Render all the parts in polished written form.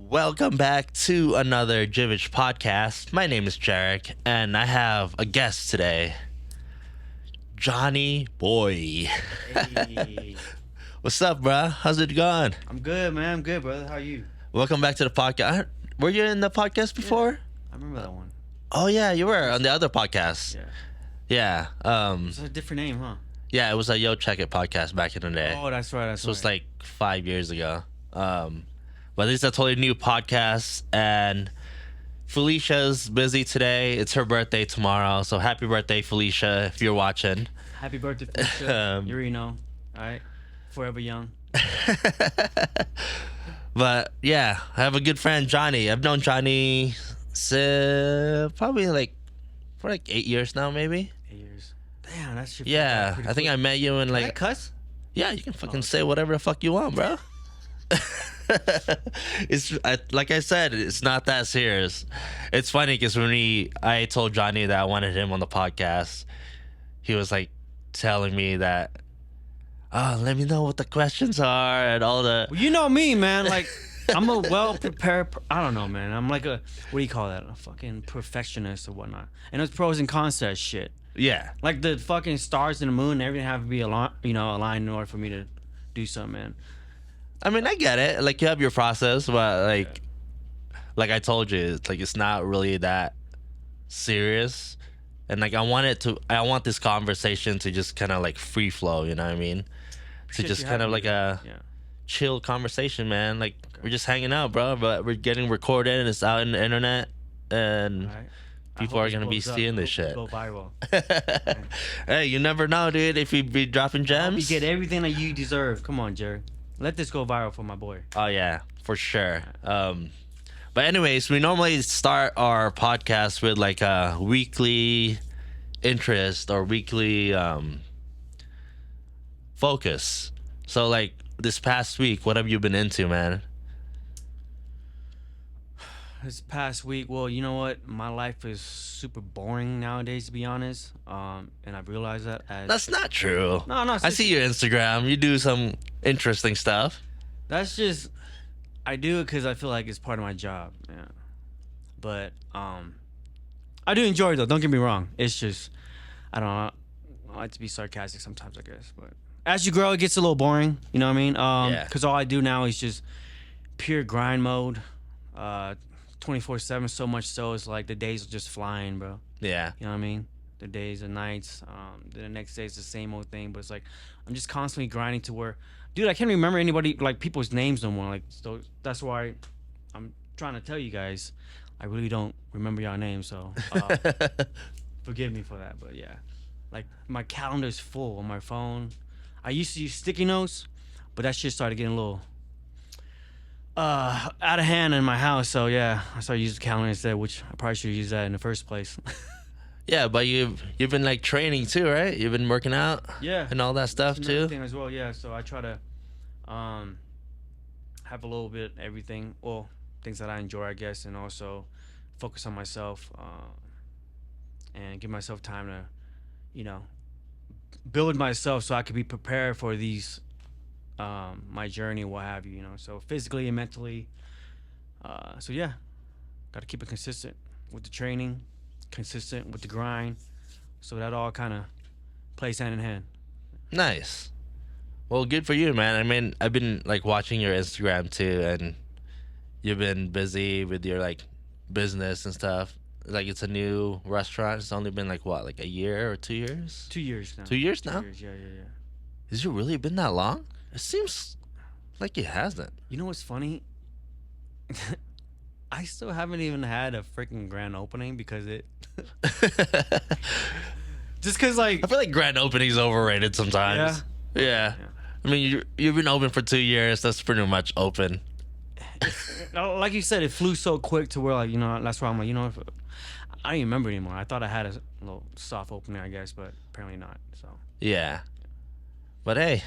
Welcome back to another Jivij podcast. My name is JERiCK, and I have a guest today, Johnny Boy. Hey, What's up, bruh? How's it going? I'm good, man. I'm good, brother. How are you? Welcome back to the podcast. Were you in the podcast before? I remember that one. Oh yeah, you were on the other podcast. Yeah. Yeah. It's a different name, huh? Yeah, it was a Yo Check It podcast back in the day. Oh, that's right. That's This was right. like 5 years ago. But this is a totally new podcast, and Felicia's busy today. It's her birthday tomorrow, so happy birthday, Felicia, if you're watching. Happy birthday, Felicia. You already know. All right. Forever young. But yeah, I have a good friend, Johnny. I've known Johnny probably for 8 years now, maybe. 8 years. Damn, that shit. Yeah, I think I met you in Can I like. cuss? Yeah, you can fucking Oh, say whatever the fuck you want, bro. Like I said, it's not that serious. It's funny because I told Johnny that I wanted him on the podcast, he was like telling me that, oh, let me know what the questions are and all the. Well, you know me, man. Like, I'm a well prepared. I don't know, man. I'm like a what do you call that? A fucking perfectionist or whatnot. And there's pros and cons to that shit. Yeah, Like the fucking stars and the moon, and everything have to be aligned in order for me to do something, man. I mean, I get it. Like, you have your process, but like I told you, it's not really that serious. And like, I want this conversation to just kind of like free flow. You know what I mean? To Shit, just you kind have of to like do a yeah. chill conversation, man. Like, we're just hanging out, bro. But we're getting recorded and it's out in the internet, and All right. I people hope are this gonna be blows up. seeing I this hope shit. Go viral. Hey, you never know, dude. If you be dropping I hope gems. you get everything that you deserve. Come on, Jerry. Let this go viral for my boy. Oh yeah, for sure. But anyways, we normally start our podcast with like a weekly interest or weekly focus. So like this past week, what have you been into, man? This past week, well, you know what? My life is super boring nowadays, to be honest. And I've realized that as That's not true. no, I see your Instagram. You do some interesting stuff. that's just I do it because I feel like it's part of my job. Yeah, but I do enjoy it though. Don't get me wrong. It's just I don't know. I like to be sarcastic sometimes, I guess. But as you grow, it gets a little boring. You know what I mean? Yeah. Because all I do now is just pure grind mode. 24/7. So much so it's like the days are just flying, bro. Yeah. You know what I mean? The days and nights. Then the next day is the same old thing. But it's like I'm just constantly grinding to where, dude, I can't remember anybody like people's names no more. Like so that's why I'm trying to tell you guys, I really don't remember y'all names. So forgive me for that. But yeah, like my calendar's full on my phone. I used to use sticky notes, but that shit started getting a little out of hand in my house. So yeah, I started using the calendar instead, which I probably should use that in the first place. Yeah, but you've been like training too, right? You've been working out Yeah. and all that stuff That's another too. thing as well, yeah. So I try to have a little bit everything, well, things that I enjoy, I guess, and also focus on myself and give myself time to, you know, build myself so I could be prepared for these my journey, what have you, you know. So physically and mentally. So yeah, got to keep it consistent with the training, consistent with the grind, so that all kind of plays hand in hand. Nice. Well, good for you, man. I mean, I've been like watching your Instagram too, and you've been busy with your like business and stuff. Like, it's a new restaurant. It's only been like what, like a year or 2 years? 2 years now. 2 years now? 2 years, yeah. Has it really been that long? It seems like it hasn't. You know what's funny? I still haven't even had a freaking grand opening because it. Just because, like. I feel like grand opening's overrated sometimes. Yeah. Yeah. I mean, you've been open for 2 years. That's pretty much open. Like you said, it flew so quick to where, like, you know, that's why I'm like, you know, I don't even remember anymore. I thought I had a little soft opening, I guess, but apparently not. So. Yeah. But hey,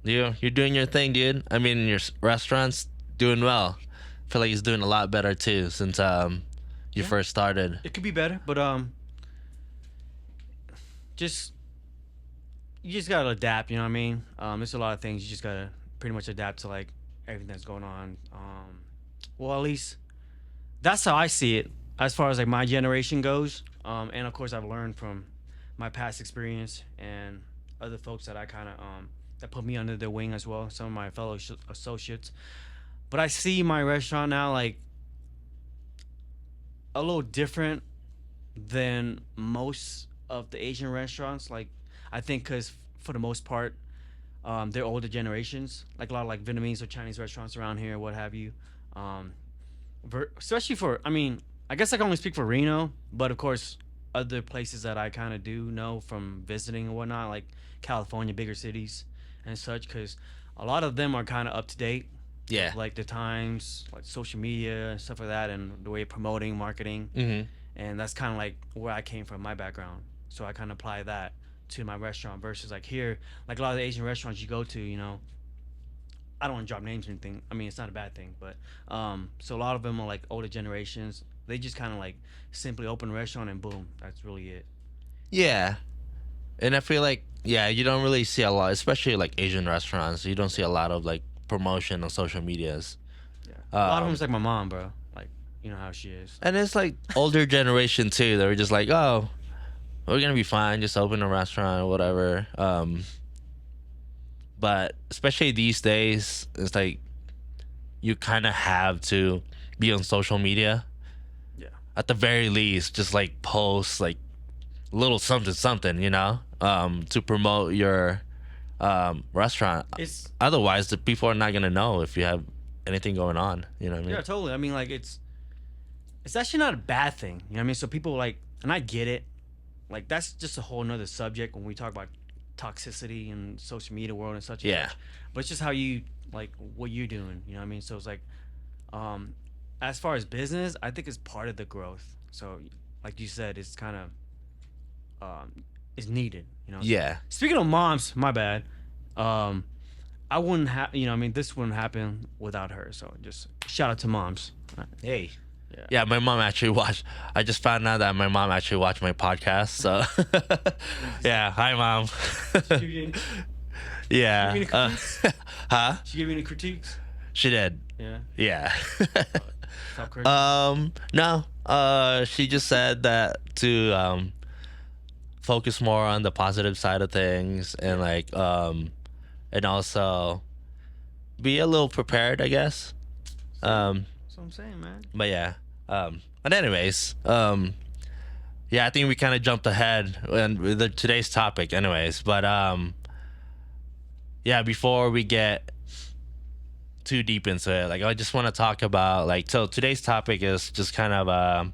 you're doing your thing, dude. I mean, your restaurant's doing well. I feel like it's doing a lot better too since you first started. It could be better, but just you just gotta adapt. You know what I mean? There's a lot of things you just gotta pretty much adapt to, like everything that's going on. Well, at least that's how I see it as far as like my generation goes. And of course, I've learned from my past experience and other folks that I kind of that put me under their wing as well. Some of my fellow associates. But I see my restaurant now like a little different than most of the Asian restaurants. Like I think because for the most part, they're older generations. Like a lot of like Vietnamese or Chinese restaurants around here, what have you. Um, Especially for, I mean, I guess I can only speak for Reno, but of course other places that I kind of do know from visiting and whatnot, like California, bigger cities and such, because a lot of them are kind of up to date Yeah. with like the times, like social media and stuff like that, and the way of promoting, marketing, Mm-hmm. and that's kind of like where I came from, my background. So I kind of apply that to my restaurant versus like here, like a lot of the Asian restaurants you go to, you know, I don't want to drop names or anything. I mean, it's not a bad thing, but so a lot of them are like older generations. They just kind of like simply open a restaurant and boom, that's really it. Yeah. And I feel like, yeah, you don't really see a lot, especially like Asian restaurants. You don't see a lot of like promotion on social medias. Yeah, a lot of them Um, is like my mom, bro. Like you know how she is. and it's like older generation too. They were just like, oh, we're gonna be fine. Just open a restaurant or whatever. But especially these days, it's like you kind of have to be on social media Yeah, at the very least. Just like post like little something something, to promote your restaurant. it's Otherwise, the people are not gonna know if you have anything going on. You know what I mean? yeah, totally. I mean, like it's actually not a bad thing. You know what I mean? So people like, and I get it. Like that's just a whole nother subject when we talk about toxicity and social media world and such and Yeah. such. But it's just how you like what you're doing. You know what I mean? So it's like, um, as far as business, I think it's part of the growth. So, like you said, it's kind of is needed. You know. So, Yeah. speaking of moms, my bad. Um, I wouldn't have. You know, I mean, this wouldn't happen without her. So just shout out to moms. Hey. Yeah. Yeah, my mom actually watched. I just found out that my mom actually watched my podcast. So, yeah, hi, mom. Give you any, Yeah. give you any critiques? Huh? She gave you any critiques? She did. Yeah. Yeah. Stop cursing. No. She just said that to focus more on the positive side of things and like and also be a little prepared, I guess. That's what I'm saying, man. But yeah. But anyways, yeah, I think we kind of jumped ahead and with today's topic, anyways. But yeah, before we get too deep into it, like I just want to talk about like so today's topic is just kind of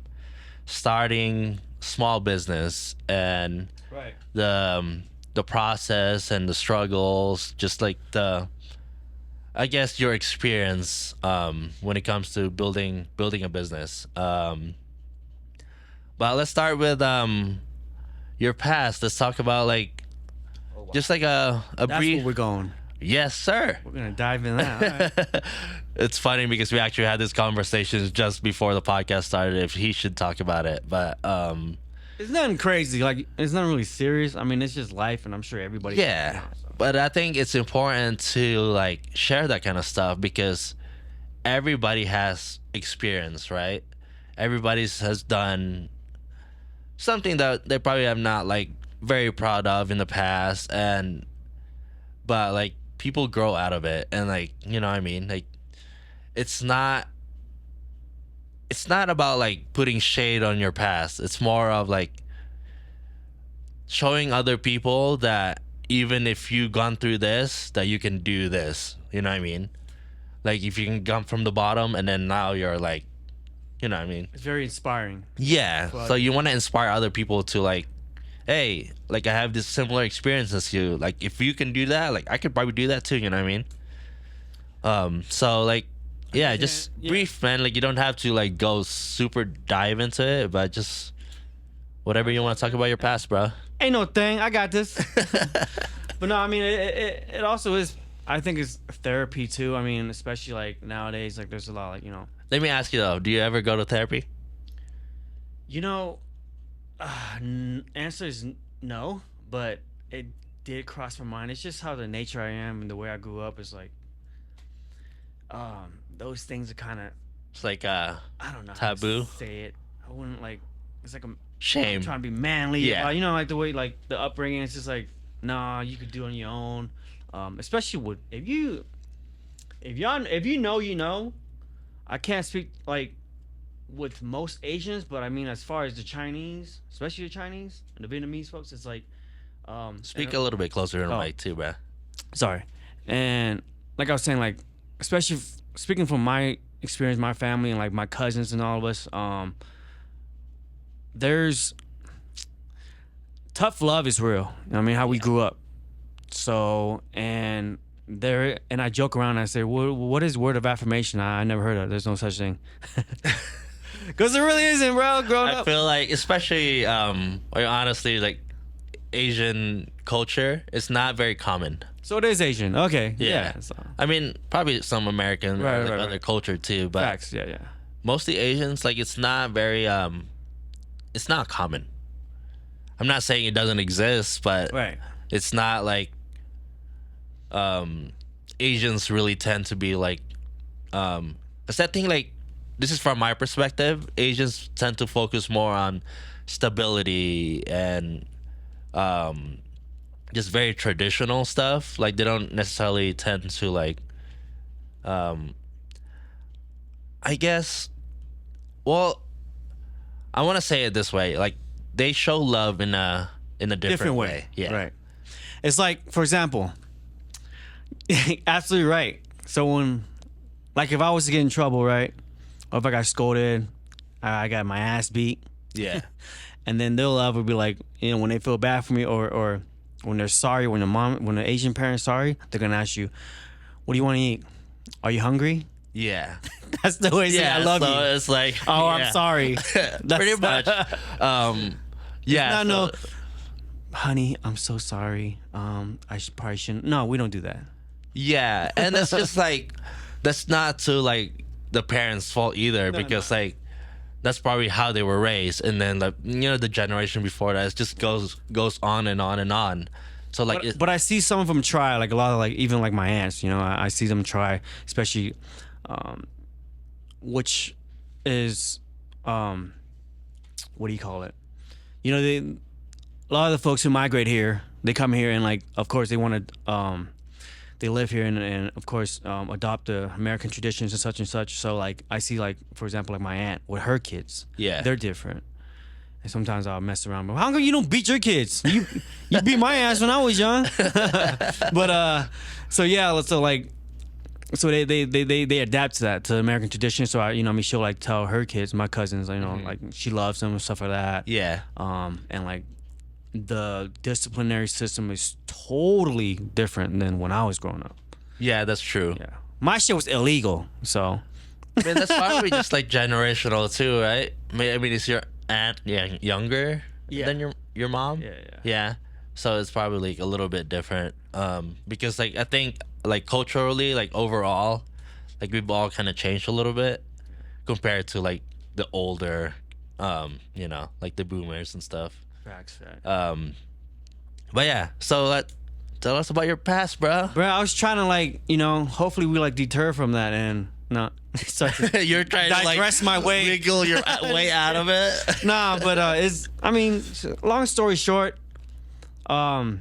starting small business and Right. the process and the struggles, just like the I guess your experience when it comes to building a business. But let's start with your past. Let's talk about like Oh, wow. just like a That's brief. where we're going. Yes, sir. We're gonna dive in that. All right. It's funny because we actually had this conversation just before the podcast started if he should talk about it. But It's nothing crazy. Like it's not really serious. I mean, it's just life, and I'm sure everybody. yeah. But I think it's important to like share that kind of stuff because everybody has experience, right? Everybody's has done something that they probably have not like very proud of in the past and but like people grow out of it and like you know what I mean like it's not about like putting shade on your past. It's more of like showing other people that even if you gone through this that you can do this, you know what I mean? Like if you can come from the bottom and then now you're like, you know what I mean? It's very inspiring. Yeah. Well, So you want to inspire other people to like, hey, like I have this similar experience as you. Like if you can do that, like I could probably do that too. You know what I mean? So like, yeah, just yeah. brief, man. Like you don't have to like go super dive into it, but just whatever you want to talk about your past, bro. Ain't no thing. I got this. But no, I mean, it also is. I think it's therapy too. I mean, especially like nowadays, like there's a lot, like Let me ask you though, do you ever go to therapy? you know, answer is no, but it did cross my mind. It's just how the nature I am and the way I grew up is like, those things are kind of It's like I don't know how taboo. to say it. I wouldn't like. It's like I'm Shame. trying to be manly. Yeah. You know, like the way like the upbringing. It's just like, nah, you could do it on your own. Especially with if you know, you know. I can't speak like with most Asians, but I mean as far as the Chinese, especially the Chinese and the Vietnamese folks, it's like Speak a little bit closer to the Oh. mic too, bro. sorry. And like I was saying, like especially speaking from my experience, my family and like my cousins and all of us, there's tough love is real. You know what I mean, how we grew up. So and there and I joke around and I say, what is word of affirmation? I never heard of it. There's no such thing. Cause there really isn't, bro. Growing I up. feel like, especially like, honestly, like Asian culture, it's not very common. So it is Asian. Okay. Yeah. Yeah. So. I mean, probably some American Right, or like right, other right. culture too, but Facts. Yeah. Yeah. mostly Asians, like it's not very it's not common. I'm not saying it doesn't exist, but Right. it's not like Asians really tend to be like it's that thing, like this is from my perspective, Asians tend to focus more on stability and just very traditional stuff. Like they don't necessarily tend to like I guess, well, I want to say it this way, like they show love in a different way. Yeah. Right. It's like, for example, absolutely right. So when, like, if I was to get in trouble, right, or if I got scolded, I got my ass beat, Yeah. and then their love would be like, you know, when they feel bad for me, or when they're sorry, when the Asian parent's sorry, they're gonna ask you, "What do you want to eat? Are you hungry?" Yeah. That's the way they say, "I love so you." it's like, Oh, yeah. I'm sorry. Pretty much. Yeah. No, so- no. Honey, I'm so sorry. I probably shouldn't. No, we don't do that. Yeah, and that's just like, that's not to like the parents' fault either, because like that's probably how they were raised, and then like, you know, the generation before that, it just goes on and on and on. So like, But I see some of them try, like a lot of like even like my aunts, you know, I see them try, especially, which is, what do you call it? You know, a lot of the folks who migrate here, they come here and like, of course, they want to, they live here and of course, adopt the American traditions and such. So like, I see like, for example, like my aunt with her kids, Yeah. they're different. And sometimes I'll mess around. But how come you don't beat your kids? You beat my ass when I was young. But so yeah, so like, so they adapt to that, to American tradition. So I, you know, I mean, she'll like tell her kids, my cousins, you know, like she loves them and stuff like that. yeah. And like the disciplinary system is totally different than when I was growing up. Yeah, that's true. Yeah, my shit was illegal. So I mean, that's probably just like generational too, right? I mean, is your aunt younger than your mom? yeah. Yeah. So it's probably like a little bit different. Because like I think like culturally, like overall, like we've all kind of changed a little bit compared to like the older, you know, like the boomers and stuff. Facts. But yeah, so tell us about your past, bro. Bro, I was trying to like, you know, hopefully we like deter from that and no. Sorry. You're trying to like Digress my way. wiggle your way out of it. Nah, but it's, I mean, long story short, of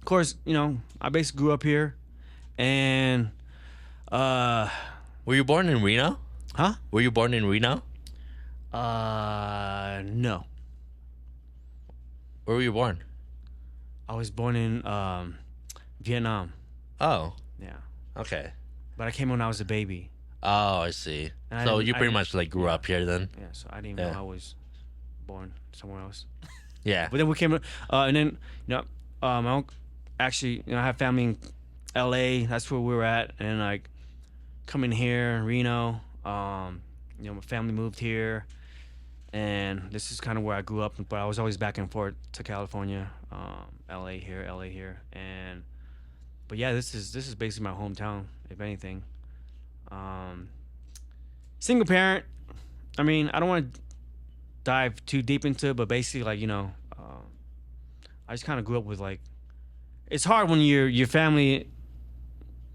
course, you know, I basically grew up here and Were you born in Reno? huh? Were you born in Reno? No. Where were you born? I was born in Vietnam. Oh, Yeah. okay. But I came when I was a baby. Oh, I see. And I So didn't- you I pretty didn't- much like grew up here then? Yeah, so I didn't Yeah. know I was born somewhere else. Yeah. But then we came, and then, you know, my uncle, actually, you know, I have family in LA. That's where we were at. And like coming here, Reno, you know, my family moved here. And this is kind of where I grew up, but I was always back and forth to California, LA here. And, but yeah, this is basically my hometown, if anything. Single parent. I mean, I don't want to dive too deep into it, but basically, like, you know, I just kind of grew up with like, it's hard when your family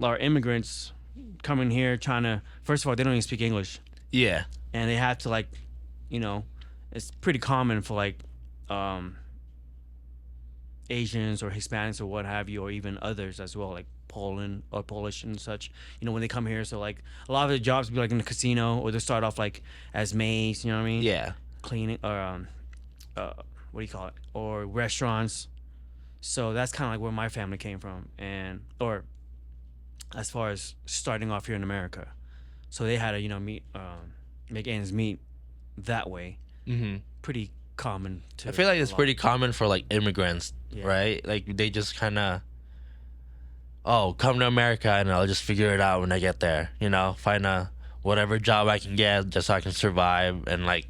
are immigrants, coming here trying to. First of all, they don't even speak English, Yeah. and they have to like, you know, it's pretty common for like, Asians or Hispanics or what have you, or even others as well, like Poland or Polish and such. You know, when they come here, so like a lot of the jobs be like in the casino, or they start off like as maids. You know what I mean? Yeah. Cleaning or what do you call it? Or restaurants. So that's kind of like where my family came from, and or as far as starting off here in America. So they had to meet make ends meet that way. Mm-hmm. Pretty common. To I feel like a it's lot. pretty common for like immigrants, Yeah. right? Like they just kind of, oh, come to America and I'll just figure it out when I get there. Find a whatever job I can get just so I can survive and like,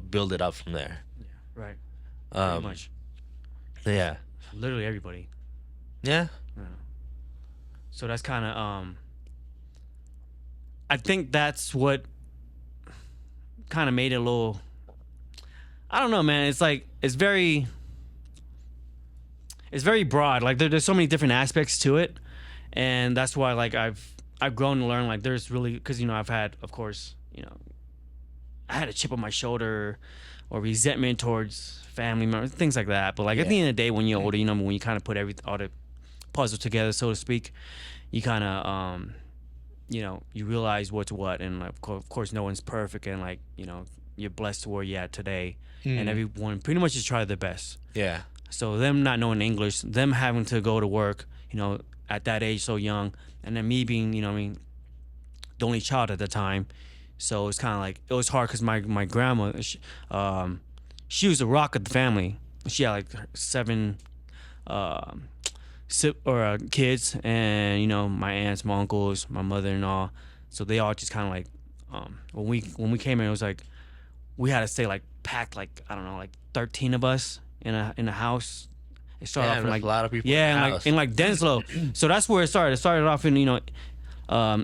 build it up from there. Right. Pretty Um, much. yeah, Literally everybody. yeah, Yeah. So that's kind of I think that's what kind of made it a little. I don't know, man. It's like it's very broad. Like there's so many different aspects to it, and that's why like I've grown to learn like there's really because I've had of course I had a chip on my shoulder or resentment towards family members, things like that. But like at the end of the day, when you're older, when you kind of put all the puzzle together, so to speak, you kind of you realize what's what, and like, of course no one's perfect, and like you're blessed to where you're at today, and everyone pretty much just try their best. yeah, So them not knowing English, them having to go to work, at that age so young, and then me being, the only child at the time. So it's kind of like it was hard because my grandma, she was the rock of the family. She had like 7 kids, and my aunts, my uncles, my mother-in-law. So they all just kind of like when we came here, it was like we had to stay like packed, like I don't know, like 13 of us in a house. It started off in there's like a lot of people. yeah, in the and house. like Denslow. So that's where it started. It started off in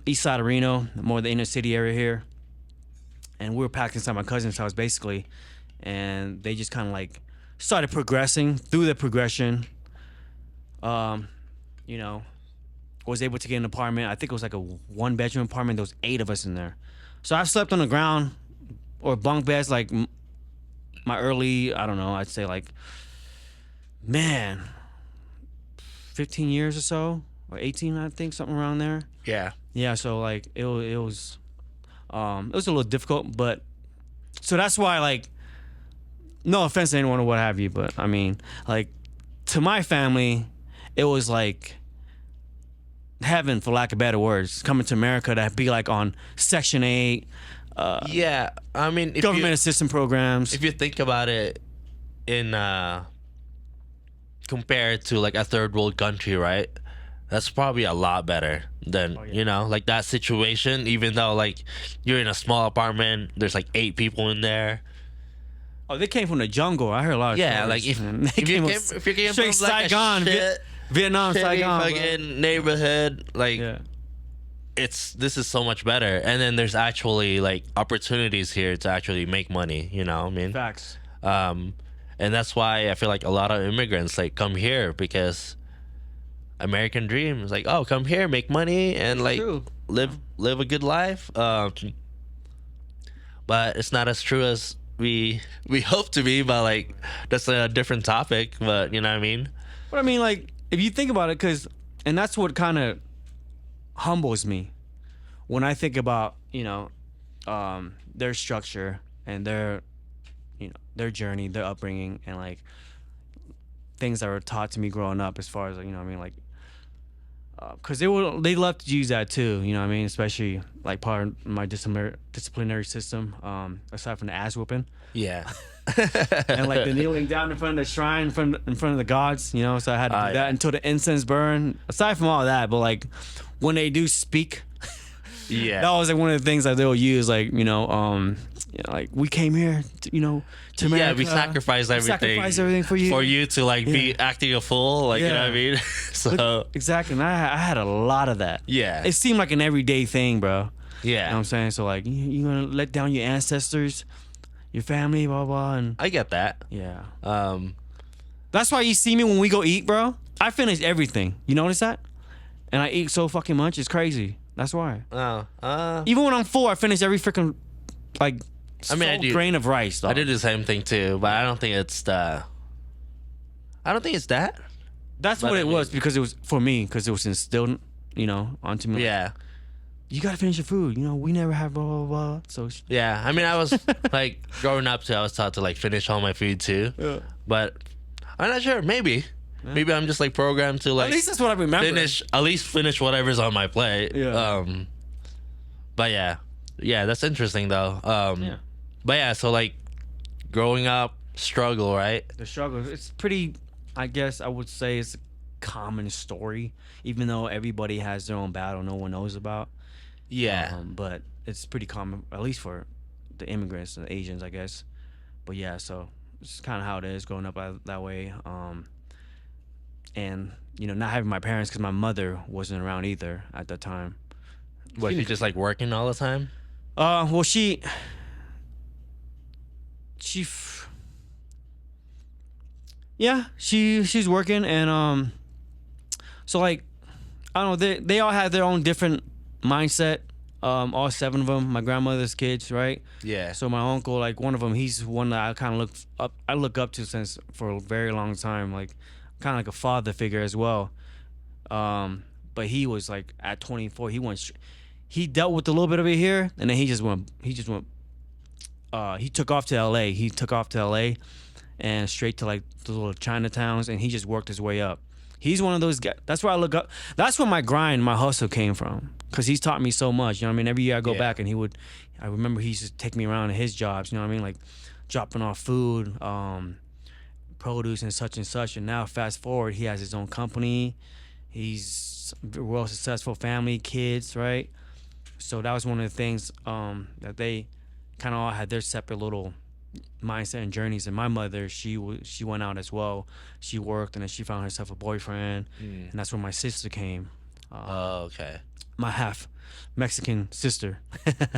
east side of Reno, more the inner city area here, and we were packed inside my cousin's house basically, and they just kind of like started progressing through the progression. Was able to get an apartment. I think it was like a 1-bedroom apartment. There was 8 of us in there. So I've slept on the ground or bunk beds like my early, I don't know, I'd say like, man, 15 years or so, or 18, I think, something around there. Yeah, Yeah, so like it was a little difficult, but so that's why like, no offense to anyone or what have you, but I mean, like to my family, it was like heaven, for lack of better words, coming to America to be like on Section 8, yeah. I mean, government assistance programs. if you think about it, in compared to like a third world country, right? That's probably a lot better than like that situation. Even though like you're in a small apartment, there's like 8 people in there. Oh, they came from the jungle. I heard a lot of Yeah, stories, like if, man. They if you came came from if you came from straight like Saigon, a shit, Vietnam, shitty Saigon, bro. fucking neighborhood, like Yeah. this is so much better. And then there's actually like opportunities here to actually make money. You know what I mean? Facts. And that's why I feel like a lot of immigrants like come here because American dream is like, oh, come here, make money, and like True. live a good life. But it's not as true as we hope to be. But like that's a different topic. But you know what I mean? But I mean, like, if you think about it, and that's what kind of humbles me when I think about, their structure and their journey, their upbringing, and like things that were taught to me growing up as far as, because they love to use that too, especially like part of my disciplinary system, aside from the ass whooping. Yeah. And like the kneeling down in front of the shrine, in front of the gods, so I had to do that until the incense burn. Aside from all that, but like when they do speak, Yeah. that was like one of the things that they'll use, like like we came here, to America. Yeah, we sacrificed everything for you. to like be acting a fool, like you know what I mean? So Exactly, and I had a lot of that. yeah, It seemed like an everyday thing, bro. You know what yeah, I'm saying? So like, you gonna let down your ancestors, your family, blah blah, and I get that. yeah. Um, That's why you see me when we go eat, bro. I finish everything. You notice that? And I eat so fucking much, it's crazy. That's why. Oh, Even when I'm full, I finish every freaking like I mean, I full do. grain of rice. Dog. I do the same thing too, but I don't think it's the. I don't think it's that. That's but what I it was mean- because it was for me because it was instilled, onto me. Like, Yeah, you gotta finish your food. We never have blah blah blah. So yeah. I mean, I was like growing up too. I was taught to like finish all my food too, yeah. but I'm not sure. Maybe I'm just like programmed to like At least that's what I remember. finish whatever's on my plate. Yeah. But yeah, that's interesting though. Yeah. But yeah, so like growing up, struggle, right? The struggle. It's pretty. I guess I would say it's a common story, even though everybody has their own battle no one knows about. Yeah, But it's pretty common, at least for the immigrants and the Asians, I guess. But yeah, so it's kind of how it is growing up that way. And not having my parents because my mother wasn't around either at that time. was she just like working all the time? Well, she, yeah, she's working, and so like, I don't know, they all have their own different mindset. All 7 of them, my grandmother's kids, right? Yeah. So my uncle, like one of them, he's one that I kind of look up to since for a very long time, like kind of like a father figure as well. But he was like at 24, he dealt with a little bit of it here, and then he took off to LA. He took off to LA and straight to like the little Chinatowns, and he just worked his way up. He's one of those guys. That's where I look up. That's where my grind, my hustle came from. Cause he's taught me so much. You know what I mean? Every year I go back, and I remember he used to take me around to his jobs. You know what I mean? Like dropping off food, produce and such. And now fast forward, he has his own company. He's a well successful family, kids, right? So that was one of the things that they kind of all had their separate little mindset and journeys. And my mother, she went out as well. She worked, and then she found herself a boyfriend, and that's where my sister came. Oh, okay. My half Mexican sister.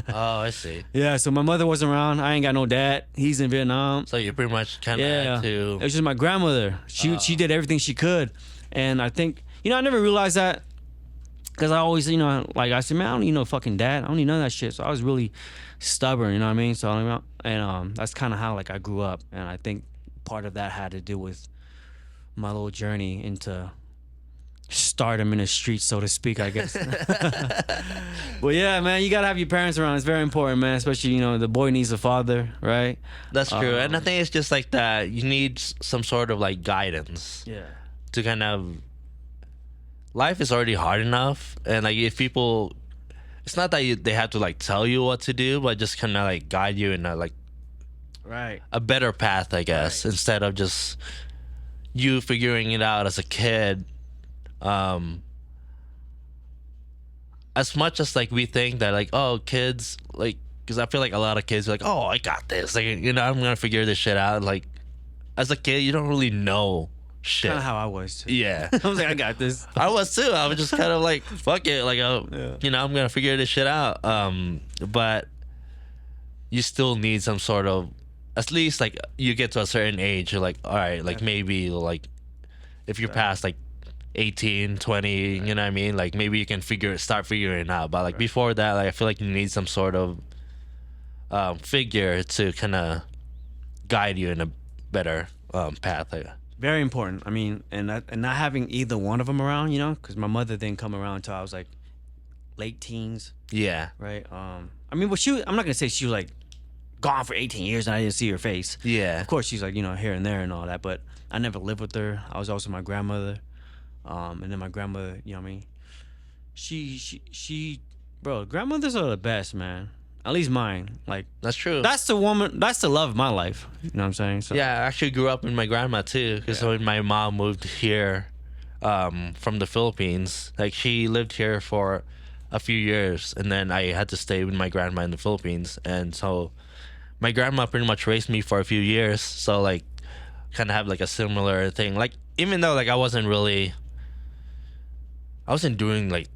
Oh, I see. Yeah, so my mother wasn't around. I ain't got no dad. He's in Vietnam. So you pretty much kind of Yeah, had to. it was just my grandmother. She did everything she could, and I think I never realized that because I always like I said, man, I don't need no fucking dad. I don't need none of that shit. So I was really stubborn, you know what I mean? So and that's kind of how like I grew up, and I think part of that had to do with my little journey into stardom in the streets, so to speak, I guess. But yeah, man, you gotta have your parents around. It's very important, man. Especially the boy needs a father, right? That's true, and I think it's just like that. You need some sort of like guidance. Yeah. To kind of. Life is already hard enough, and like if people, it's not that they have to like tell you what to do, but just kind of like guide you in a like Right. a better path, I guess, Right. instead of just you figuring it out as a kid. As much as like we think that like, oh, kids, like, because I feel like a lot of kids are like, oh, I got this, like, I'm gonna figure this shit out. Like as a kid, you don't really know shit. Kind of how I was too. Yeah. I was like, I got this. I was too. I was just kind of like, fuck it, like, I'm gonna figure this shit out. But you still need some sort of, at least like you get to a certain age, you're like, all right, like maybe like if you're past like 18, 20, you know what I mean? Like maybe you can start figuring it out. But like before that, like I feel like you need some sort of figure to kind of guide you in a better path. Very important. I mean, and not having either one of them around, because my mother didn't come around until I was like late teens, Yeah. right? I mean, but I'm not gonna say she was like gone for 18 years and I didn't see her face. Yeah. Of course, she's like here and there and all that, but I never lived with her. I was also my grandmother, and then my grandmother. You know what I mean? She, bro, grandmothers are the best, man. At least mine. Like That's true. that's the woman. That's the love of my life. You know what I'm saying? So, Yeah, I actually grew up with my grandma too, because when my mom moved here from the Philippines, like she lived here for a few years, and then I had to stay with my grandma in the Philippines, and so my grandma pretty much raised me for a few years. So like, kind of have like a similar thing. Like even though like I wasn't doing like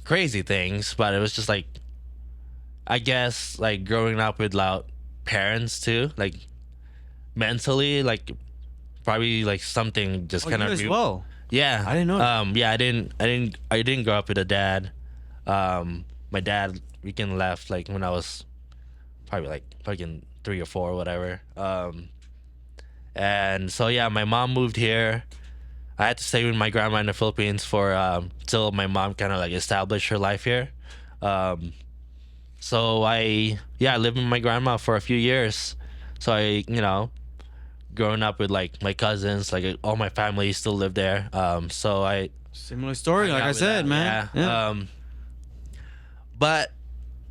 crazy things, but it was just like, I guess like growing up without parents too, like mentally, like probably like something just oh, kind you of as well. Yeah, I didn't know that. Yeah, I didn't grow up with a dad. My dad weekend left like when I was probably like fucking 3 or 4 or whatever. And so yeah, my mom moved here. I had to stay with my grandma in the Philippines for till my mom kind of like established her life here. Um, so I lived with my grandma for a few years. So growing up with like my cousins, like all my family still live there. So I Similar story, hung like out I with said, them, man. yeah. Yeah. But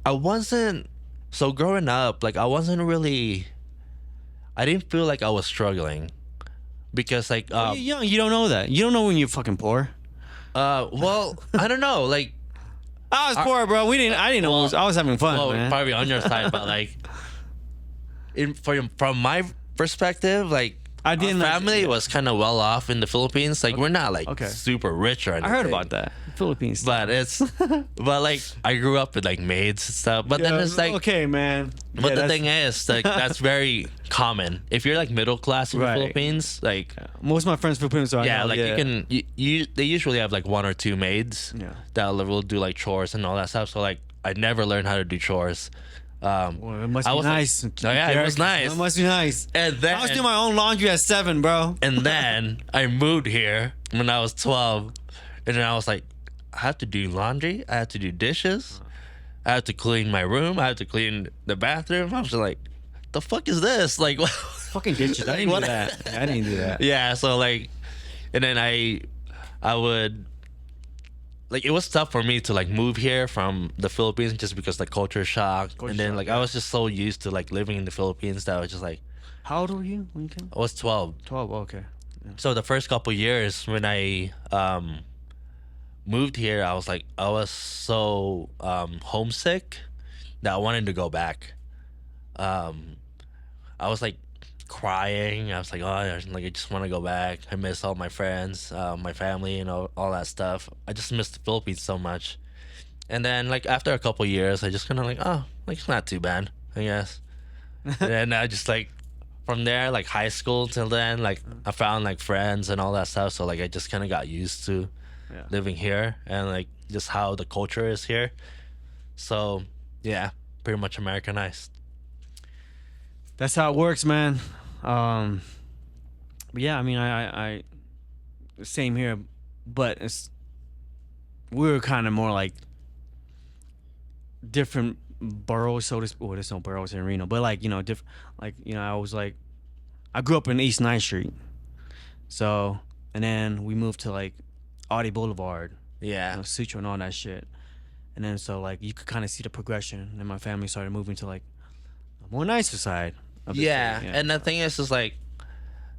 I wasn't so growing up. Like I wasn't really. I didn't feel like I was struggling because like You're young. You don't know that. You don't know when you're fucking poor. well, I don't know, like I was poor, bro. I didn't know. I was having fun, well, man. probably on your side, but like from my perspective, like I didn't our like- family yeah. was kind of well off in the Philippines. Like we're not like Okay. super rich or I anything. heard about that. Philippines. But but like I grew up with like maids and stuff. But then it's like, okay, man. but Yeah, the that's- thing is, like that's very common. If you're like middle class in Right. the Philippines, like most of my friends Filipinos, so I yeah, know, like they usually have like 1 or 2 maids Yeah. that will do like chores and all that stuff. So like I never learned how to do chores. Well, it must I be was like- nice. Oh, yeah, it was JERiCK. nice. It must be nice. And then I was doing my own laundry at 7, bro. and then I moved here when I was 12, and then I was like, I have to do laundry, I have to do dishes, I have to clean my room, I have to clean the bathroom. I was just like, the fuck is this? Like, Fucking ditches. I didn't What- do that. I didn't do that. yeah. So like, and then I would. Like it was tough for me to like move here from the Philippines just because like culture shock, Culture and then shock, like yeah. I was just so used to like living in the Philippines that I was just like How old were you when you came? I was 12. 12. Okay. So the first couple years when I moved here, I was so homesick that I wanted to go back. I was like crying. I was like, oh, I just want to go back. I miss all my friends, my family, and all that stuff. I just miss the Philippines so much. And then like after a couple years, I just kind of like, oh, like it's not too bad, I guess. And then I just like from there, like high school till then, like I found like friends and all that stuff. So like I just kind of got used to Yeah. living here and like just how the culture is here. So yeah, pretty much Americanized. That's how it works, man. But yeah, I mean, I same here, but we're kind of more like different boroughs, so to speak. Well, there's no boroughs in Reno, but like different. Like I grew up in East 9th Street, so and then we moved to like Audi Boulevard, Yeah. Sutro and all that shit, and then so like you could kind of see the progression, and my family started moving to like a more nicer side. Of the Yeah. city, And the thing is like,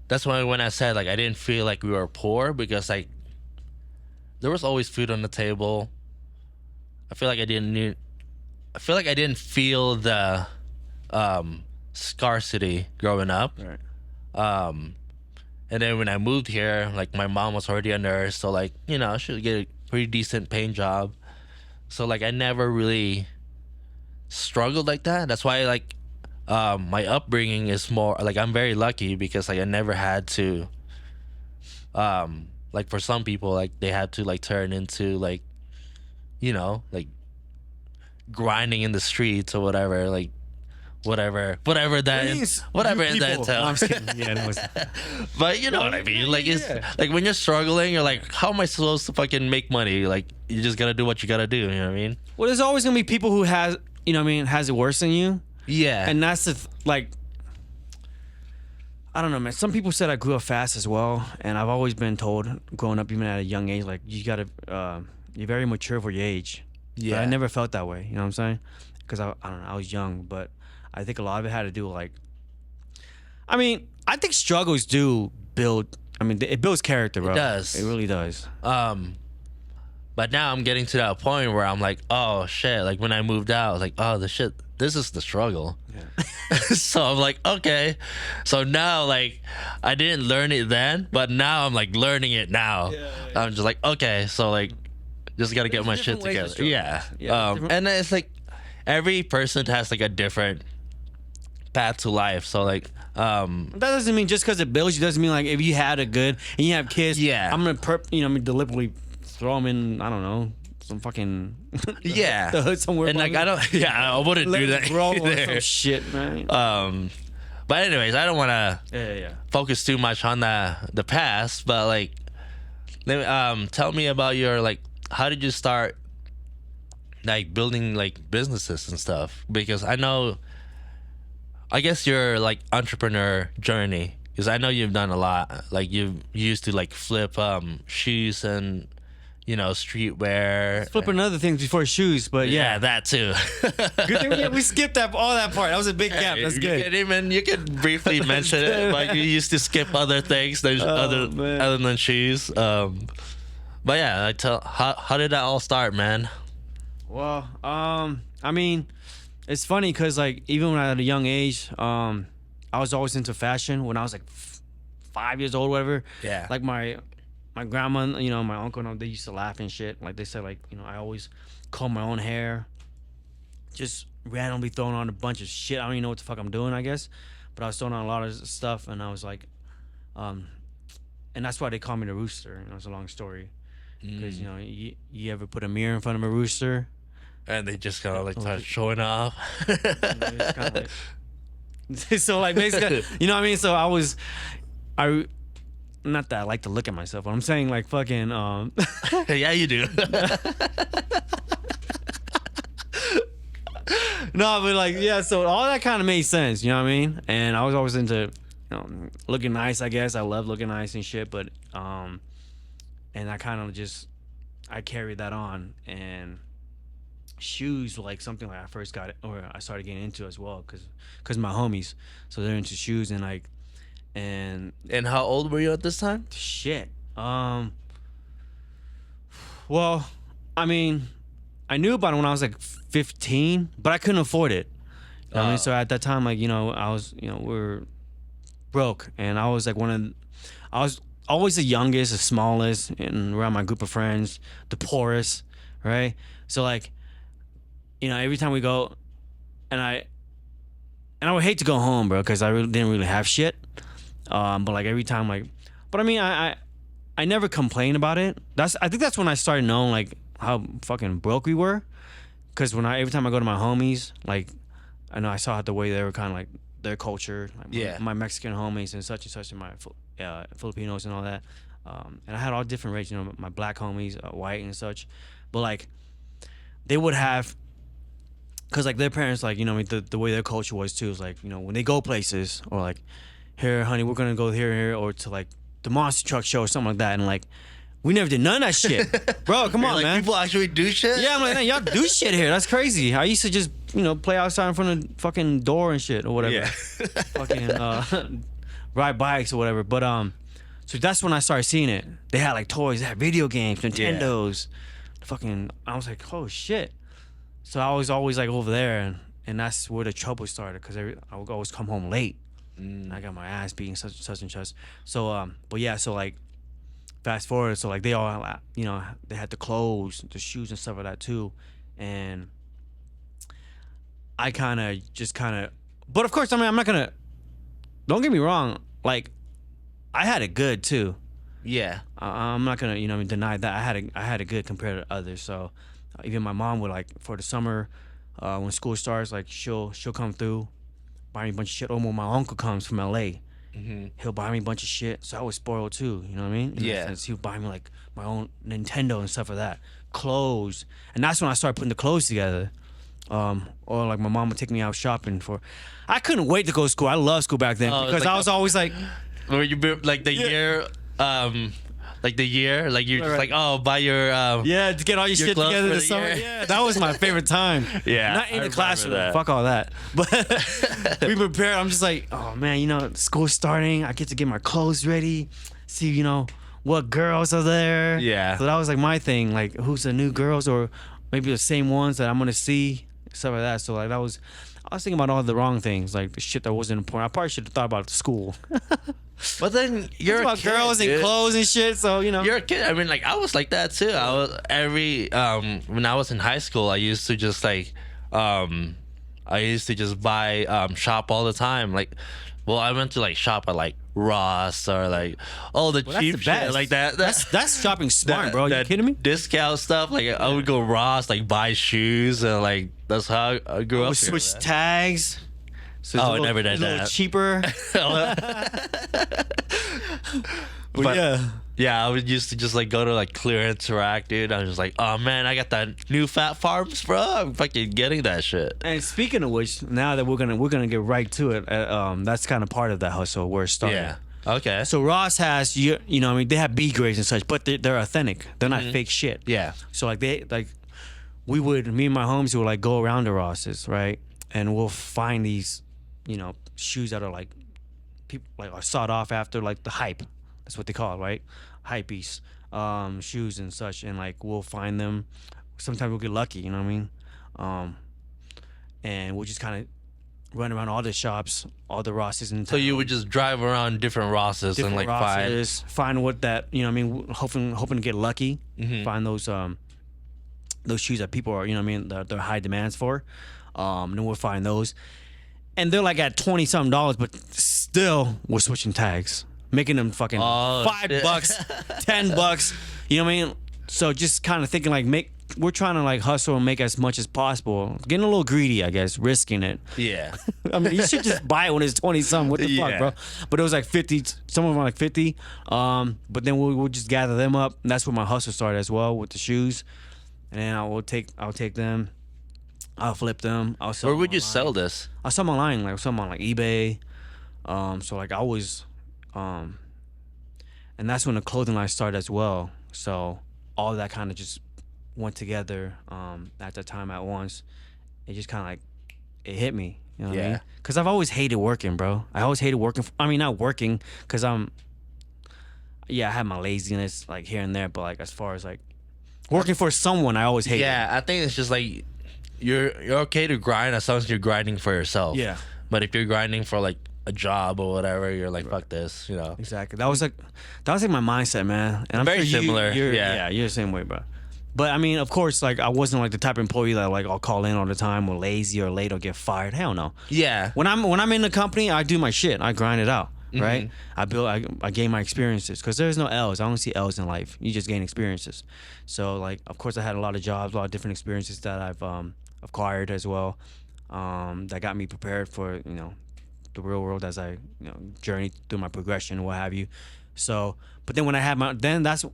that's why when I said like I didn't feel like we were poor because like there was always food on the table. I feel like I didn't feel the scarcity growing up. Right. And then when I moved here, like my mom was already a nurse, so like she would get a pretty decent paying job. So like I never really struggled like that. That's why like my upbringing is more like I'm very lucky because like I never had to like for some people like they had to like turn into like like grinding in the streets or whatever, like whatever that whatever that No, I'm entails. just kidding. Yeah, no, But you know what I mean, like it's like when you're struggling, you're like, how am I supposed to fucking make money? Like you just gotta do what you gotta do, you know what I mean? well, there's always gonna be people who has has it worse than you. Yeah. And that's like, I don't know, man. Some people said I grew up fast as well, and I've always been told, growing up, even at a young age, like you gotta, you're very mature for your age. But Yeah. I never felt that way. You know what I'm saying? Because I don't know, I was young, but I think a lot of it had to do with like, I mean, I think struggles do build. I mean, it builds character, bro. It does. It really does. But now I'm getting to that point where I'm like, oh shit, like when I moved out, I was like, oh, this is the struggle. Yeah. So I'm like, okay. So now like I didn't learn it then, but now I'm like learning it now. I'm just like, okay, so like just gotta get my shit different ways to together. struggle. Yeah. Yeah, different- And then it's like every person has like a different path to life. So like That doesn't mean just because it builds you doesn't mean like if you had a good and you have kids, Yeah. I'm gonna deliberately throw them in, I don't know, some fucking Yeah. the hood somewhere. And like I don't, yeah, I wouldn't do that Bro, or either. some shit, man. But anyways, I don't want to Yeah. focus too much on the past, but like, tell me about your like, how did you start like building like businesses and stuff? Because I guess your like entrepreneur journey, because I know you've done a lot. Like you used to like flip shoes and streetwear. Flipping other things before shoes, but Yeah, yeah. that too. Good thing we skipped all that part. That was a big gap. That's good. You can briefly mention it, but you used to skip other things other than shoes. But yeah, how did that all start, man? Well, I mean, it's funny because like even when I was at a young age, I was always into fashion. When I was like 5 years old, whatever. Yeah. Like my grandma, my uncle, they used to laugh and shit. Like they said, like I always comb my own hair, just randomly throwing on a bunch of shit. I don't even know what the fuck I'm doing, I guess, but I was throwing on a lot of stuff, and I was like, and that's why they call me the rooster. It's a long story, because you ever put a mirror in front of a rooster? And they just kind of like start showing off. It's kinda like, so like basically, you know what I mean? So not that I like to look at myself, but I'm saying like fucking Yeah, you do. No, but like yeah, so all that kind of made sense, you know what I mean? And I was always into looking nice, I guess. I love looking nice and shit, but and I kind of just I carried that on, and shoes were like something like I first got it, or I started getting into as well, because my homies, so they're into shoes, and like and how old were you at this time? shit. Well, I mean, I knew about it when I was like 15, but I couldn't afford it. You know what I mean? So at that time, like, I was, we were broke, and I was like I was always the youngest, the smallest, and around my group of friends, the poorest, right? So like, every time we go, and I would hate to go home, bro, because I didn't really have shit. But like every time, like, but I mean, I never complained about it. I think that's when I started knowing like how fucking broke we were. Because every time I go to my homies, like, I know I saw the way they were kind of like their culture, like my Mexican homies and such, and my Filipinos and all that. And I had all different races, my black homies, white and such. But like, they would have, because like their parents, like, the way their culture was too, is like, when they go places, or like, here, honey, we're gonna go here, or to like the monster truck show or something like that, and like, we never did none of that shit. Bro, come on, like, man. People actually do shit? Yeah, I'm like, man, y'all do shit here. That's crazy. I used to just, play outside in front of the fucking door and shit, or whatever. Yeah. Fucking ride bikes or whatever. But so that's when I started seeing it. They had like toys, they had video games, Nintendos. Fucking, I was like, oh shit. So I was always like over there, and that's where the trouble started, because I would always come home late. I got my ass beaten, such and such. So but yeah, so like, fast forward, so like they all, they had the clothes, the shoes and stuff like that too, and I but of course, I mean, I'm not gonna, don't get me wrong, like, I had it good too. Yeah. I'm not gonna, deny that I had it good compared to others. So even my mom would, like, for the summer, when school starts, like, she'll come through, buy me a bunch of shit. Or when my uncle comes from LA, he'll buy me a bunch of shit. So I was spoiled too, you know what I mean? In that sense, he would buy me like my own Nintendo and stuff like that, clothes, and that's when I started putting the clothes together. Or like my mom would take me out shopping I couldn't wait to go to school. I loved school back then, because like I was always like, where you like the year, like the year, like you're just like, oh, buy your to get all your shit clothes together for this the summer. year. Yeah, that was my favorite time. Yeah, Not in I the remember classroom. that. Fuck all that. But we prepared. I'm just like, oh man, school's starting. I get to get my clothes ready. See, what girls are there. Yeah. So that was like my thing. Like, who's the new girls, or maybe the same ones that I'm gonna see, stuff like that. So like I was thinking about all the wrong things, like the shit that wasn't important. I probably should have thought about school. But then you're about kid, girls and dude. clothes and shit. So You're a kid. I mean, like, I was like that too. I was when I was in high school, I used to just like buy shop all the time. Like Well, I went to like shop at like Ross or like all the Well, that's cheap the shit best. like that. That's shopping smart, bro. You that kidding me? Discount stuff. Like I would go Ross, like buy shoes, and like that's how I grew I up. would Here, switch man. tags. So it's Oh, a I little, never did a little that. cheaper. But Yeah, I would used to just like go to like clearance rack, dude. I was just like, oh man, I got that new Fat Farms, bro. I'm fucking getting that shit. And speaking of which, now that we're gonna get right to it, that's kind of part of that hustle where it started. Yeah. Okay. So Ross has you know, I mean, they have B grades and such, but they're authentic. They're not fake shit. Yeah. So like me and my homies would like go around to Ross's, right, and we'll find these, you know, shoes that are like people like are sought off after, like the hype. That's what they call it, right? Hypebeast shoes and such, and like we'll find them. Sometimes we'll get lucky, you know what I mean? And we'll just kind of run around all the shops, all the Rosses in town. So you would just drive around different Rosses and like find what that, you know what I mean, hoping to get lucky, find those shoes that people are, you know what I mean, they're high demands for. Then we'll find those, and they're like at $20-something, but still we're switching tags, making them fucking $5, $10. You know what I mean? So just kind of thinking like we're trying to like hustle and make as much as possible. Getting a little greedy, I guess, risking it. Yeah. I mean, you should just buy it when it's 20-something. What the fuck, bro? But it was like 50. Some of them are like 50. But then we'll just gather them up, and that's where my hustle started as well with the shoes. And then I'll take them. I'll flip them. I'll sell. Where them would you online. sell this? I'll sell them online, like some on like eBay. So like I always, and that's when the clothing line started as well. So all that kind of just went together at the time at once. It just kind of like it hit me, you know what I mean? Because I've always hated working, bro. I always hated working. I mean, not working, because I have my laziness like here and there, but like as far as like working for someone, I always hated. Yeah, I think it's just like you're okay to grind as long as you're grinding for yourself. Yeah. But if you're grinding for like a job or whatever, you're like, fuck this, you know. Exactly. That was like my mindset, man. And I'm Very sure similar. You're Yeah. you're the same way, bro. But I mean, of course, like I wasn't like the type of employee that like I'll call in all the time or lazy or late or get fired. Hell no. Yeah. When I'm in the company, I do my shit. I grind it out, right? I gain my experiences, because there's no L's. I don't see L's in life. You just gain experiences. So like, of course, I had a lot of jobs, a lot of different experiences that I've acquired as well, that got me prepared for, you know, the real world as I, you know, journey through my progression and what have you. So, but then when I had that's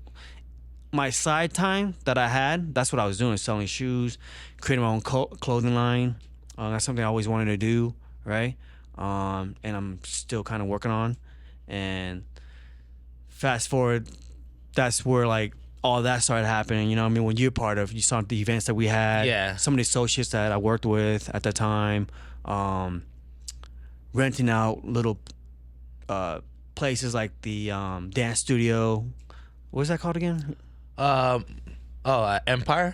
my side time that I had. That's what I was doing: selling shoes, creating my own clothing line. That's something I always wanted to do, right? And I'm still kind of working on. And fast forward, that's where like all that started happening. You know what I mean? When you're part of, you saw the events that we had. Yeah. Some of the associates that I worked with at the time. Renting out little places like the dance studio. What was that called again? Empire.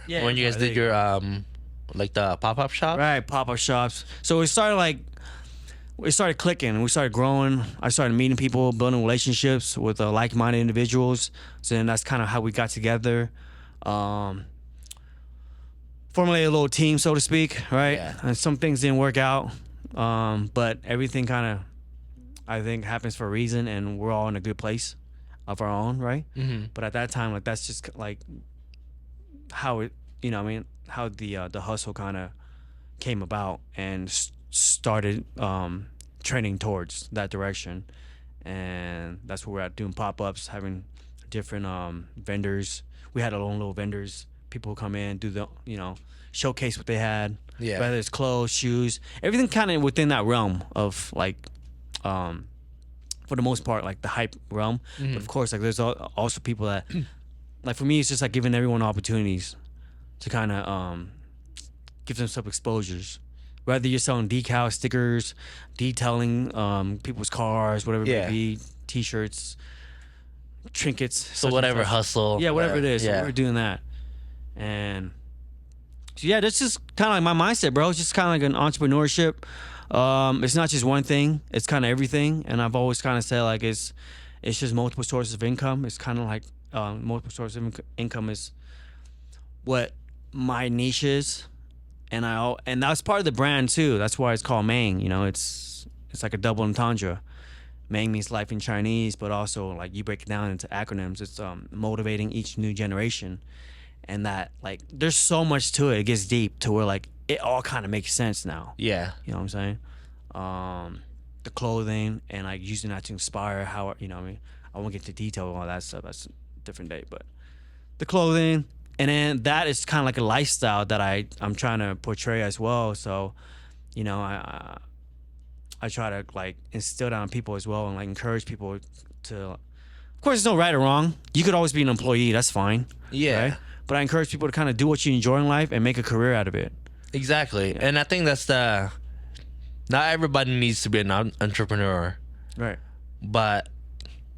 Yeah, When you guys Empire, did there your like the pop-up shop. Right, pop-up shops. So it started clicking. We started growing. I started meeting people, building relationships with like-minded individuals. So then that's kind of how we got together. Formulated a little team, so to speak, right? Yeah. And some things didn't work out. But everything kind of, I think, happens for a reason, and we're all in a good place of our own, right? But at that time, like, that's just like how it, you know what I mean, how the hustle kind of came about and started trending towards that direction. And that's where we're at, doing pop-ups, having different vendors. We had our own little vendors. People who come in, do the, you know, showcase what they had. Yeah. Whether it's clothes, shoes, everything kind of within that realm of like, for the most part, like the hype realm. But of course, like there's also people that, like for me, it's just like giving everyone opportunities to kind of give them some exposures. Whether you're selling decals, stickers, detailing people's cars, whatever it may be, t-shirts, trinkets. So whatever hustle. Yeah, whatever it is. Yeah. So we're doing that. And so yeah, that's just kind of like my mindset, bro. It's just kind of like an entrepreneurship. It's not just one thing. It's kind of everything. And I've always kind of said like it's just multiple sources of income. It's kind of like multiple sources of income is what my niche is. And that's part of the brand too. That's why it's called Mang. You know, it's It's like a double entendre. Mang means life in Chinese, but also like you break it down into acronyms. It's motivating each new generation, and that like there's so much to it. It gets deep to where like it all kind of makes sense now. Yeah. You know what I'm saying? The clothing and like using that to inspire how you know what I mean. I won't get into detail of all that stuff. That's a different day, but the clothing and then that is kind of like a lifestyle that I'm trying to portray as well. So, you know, I try to like instill that on people as well and like encourage people to. Of course, there's no right or wrong. You could always be an employee. That's fine. Yeah. Right? But I encourage people to kind of do what you enjoy in life and make a career out of it. Exactly. Yeah. And I think that's the. Not everybody needs to be an entrepreneur. Right. But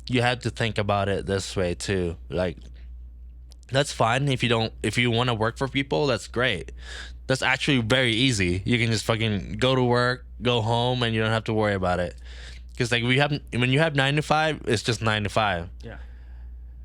you have to think about it this way too. Like, that's fine if you want to work for people. That's great. That's actually very easy. You can just fucking go to work, go home, and you don't have to worry about it. Because like when you have 9 to 5, it's just 9 to 5. Yeah.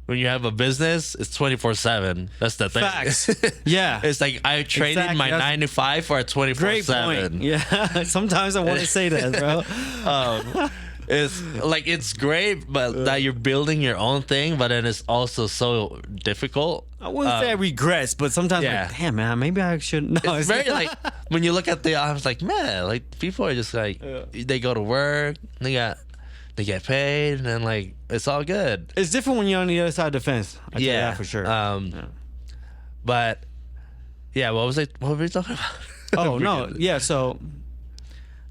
When you have a business, it's 24/7. That's the thing. Facts. Yeah. It's like I traded my 9 to 5 for a 24/7. Great point. Yeah. Sometimes I want to say that, bro. It's like it's great, but that you're building your own thing, but then it's also so difficult. I wouldn't say I regrets, but sometimes yeah. like, damn man, maybe I should. No, it's very like when you look at I was like, man, like people are just like they go to work, they get paid, and then like it's all good. It's different when you're on the other side of the fence. I tell you that for sure. But yeah, what were we talking about? Oh no, yeah. So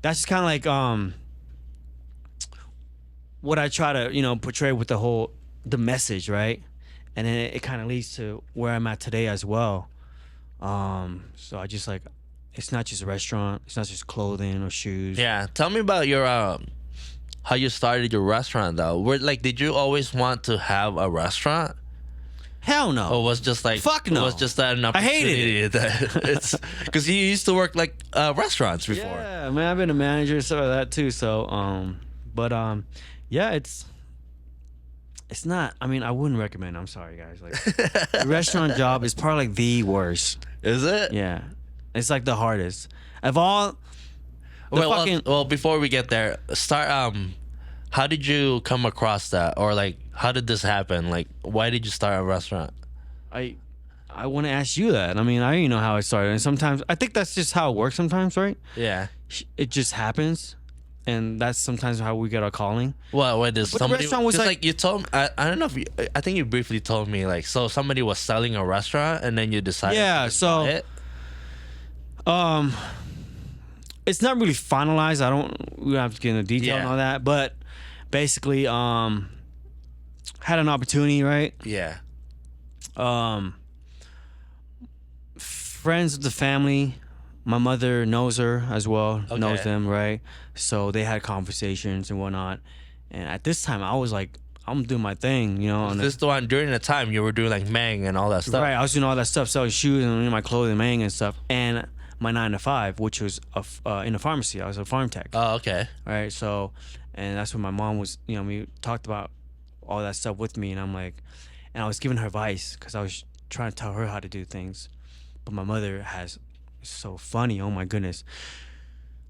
that's just kind of like what I try to portray with the message, right? And then it kind of leads to where I'm at today as well. So I just like it's not just a restaurant, it's not just clothing or shoes. Yeah, tell me about your how you started your restaurant though. Did you always want to have a restaurant? Hell no. Or was just like fuck no. It was just an opportunity. I hated it. It's because you used to work like restaurants before. Yeah, man, I've been a manager and stuff like that too. So yeah, it's not. I mean, I wouldn't recommend. I'm sorry, guys. Like, the restaurant job is probably like the worst. Is it? Yeah, it's like the hardest of all. Well, before we get there, start. How did you come across that, or like, how did this happen? Like, why did you start a restaurant? I want to ask you that. I mean, I didn't know how it started, and sometimes I think that's just how it works. Sometimes, right? Yeah. It just happens. And that's sometimes how we get our calling. Well, what is somebody? The restaurant was like you told me. I don't know if I think you briefly told me like so somebody was selling a restaurant and then you decided. Yeah. To buy it? It's not really finalized. We don't have to get into detail and all that, but basically, had an opportunity, right? Yeah. Friends of the family. My mother knows her as well, knows them, right? So they had conversations and whatnot. And at this time, I was like, I'm doing my thing, Was this the one during the time you were doing like Mang and all that stuff? Right, I was doing all that stuff, selling shoes and my clothing, Mang and stuff. And my 9 to 5, which was in a pharmacy. I was a farm tech. Oh, okay. Right, so, and that's when my mom was, we talked about all that stuff with me. And I'm like, and I was giving her advice because I was trying to tell her how to do things. But my mother has... It's so funny. Oh my goodness.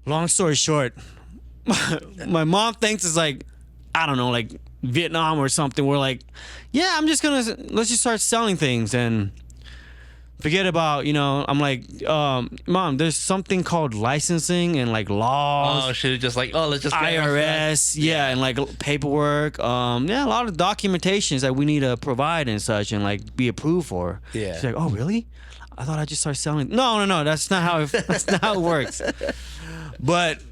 Long story short, my mom thinks it's like, I don't know, like Vietnam or something. We're like, yeah, let's just start selling things and forget about, I'm like, Mom, there's something called licensing and like laws. Oh, she was just like, let's just get IRS, yeah, and like paperwork. A lot of documentations that we need to provide and such and like be approved for. Yeah. She's like, oh, really? I thought I just started selling. No. That's not how it works. But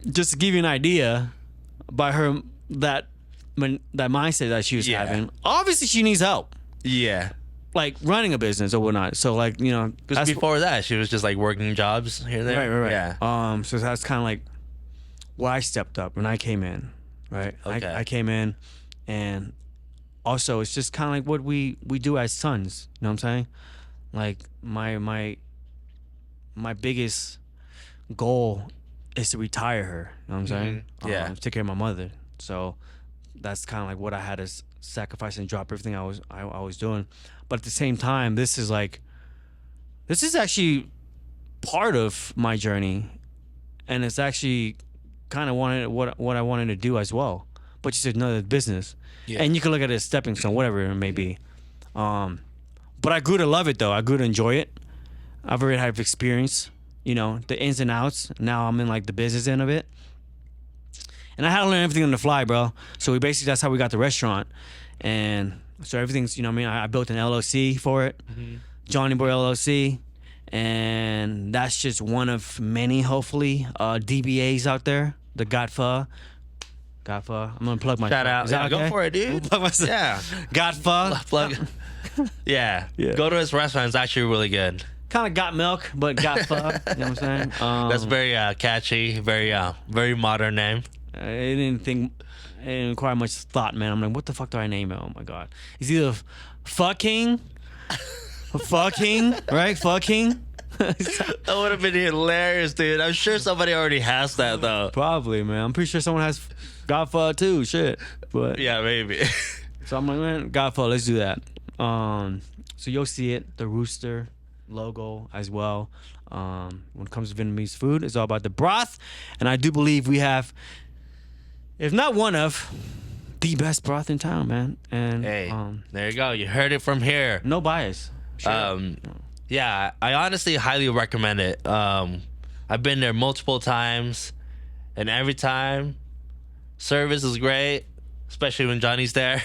just to give you an idea, by her that mindset that she was having, obviously she needs help. Yeah. Like running a business or whatnot. So like because before that she was just like working jobs here and there. Right. Yeah. So that's kind of like where I stepped up when I came in. Right. Okay. I came in, and also it's just kind of like what we do as sons. You know what I'm saying? Like my biggest goal is to retire her. You know what I'm saying? Yeah. Take care of my mother. So that's kind of like what I had to sacrifice and drop everything I was doing. But at the same time, this is actually part of my journey, and it's actually kind of wanted what I wanted to do as well, but just another business. Yeah. And you can look at it as stepping stone, whatever it may be. But I grew to love it though. I grew to enjoy it. I've already had experience, you know, the ins and outs. Now I'm in like the business end of it. And I had to learn everything on the fly, bro. So that's how we got the restaurant. And so everything's, you know what I mean? I built an LLC for it, Johnny Boy LLC. And that's just one of many, hopefully, DBAs out there. The Godfa. I'm going to plug my Shout out. Is that Yeah, okay? go for it, dude. Plug myself. Yeah. Godfa. Plug. Yeah. Go to his restaurant. It's actually really good. Kind of got milk, but got fuck. You know what I'm saying? That's very catchy, very modern name. I didn't require much thought, man. I'm like, what the fuck do I name it? Oh my god, it's either fucking, right? Fucking. That would have been hilarious, dude. I'm sure somebody already has that though. Probably, man. I'm pretty sure someone has Godfa too. Shit, but Yeah, maybe. so I'm like, man, Godfa, let's do that. So you'll see it, the rooster logo as well. When it comes to Vietnamese food, it's all about the broth, and I do believe we have, if not one of, the best broth in town, man. And Hey, there you go. You heard it from here. no bias. Sure. Yeah, I honestly highly recommend it. I've been there multiple times, and every time, service is great, especially when Johnny's there,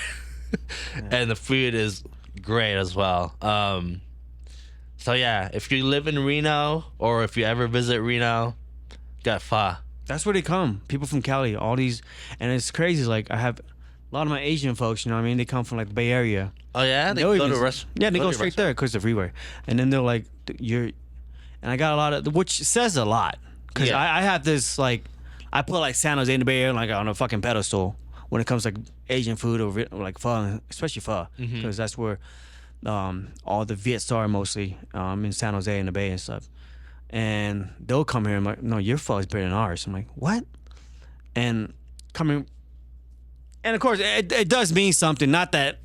and the food is great as well. So yeah, if you live in Reno or if you ever visit Reno, got pho. That's where they come. People from Cali, all these, and it's crazy. Like I have a lot of my Asian folks, you know what I mean? They come from like the Bay Area. Oh yeah, they They'll go even- to rest. Yeah, they go to straight restaurant. there because the freeway, and then they're like, "You're," and I got a lot of, which says a lot, because Yeah. I have this like, I put like San Jose in the Bay Area like on a fucking pedestal when it comes to like Asian food or like pho, especially pho, because that's where all the Viets are mostly in San Jose in the Bay and stuff, and they'll come here and like, no, your pho is better than ours. I'm like, what? And coming. And of course, it does mean something. Not that,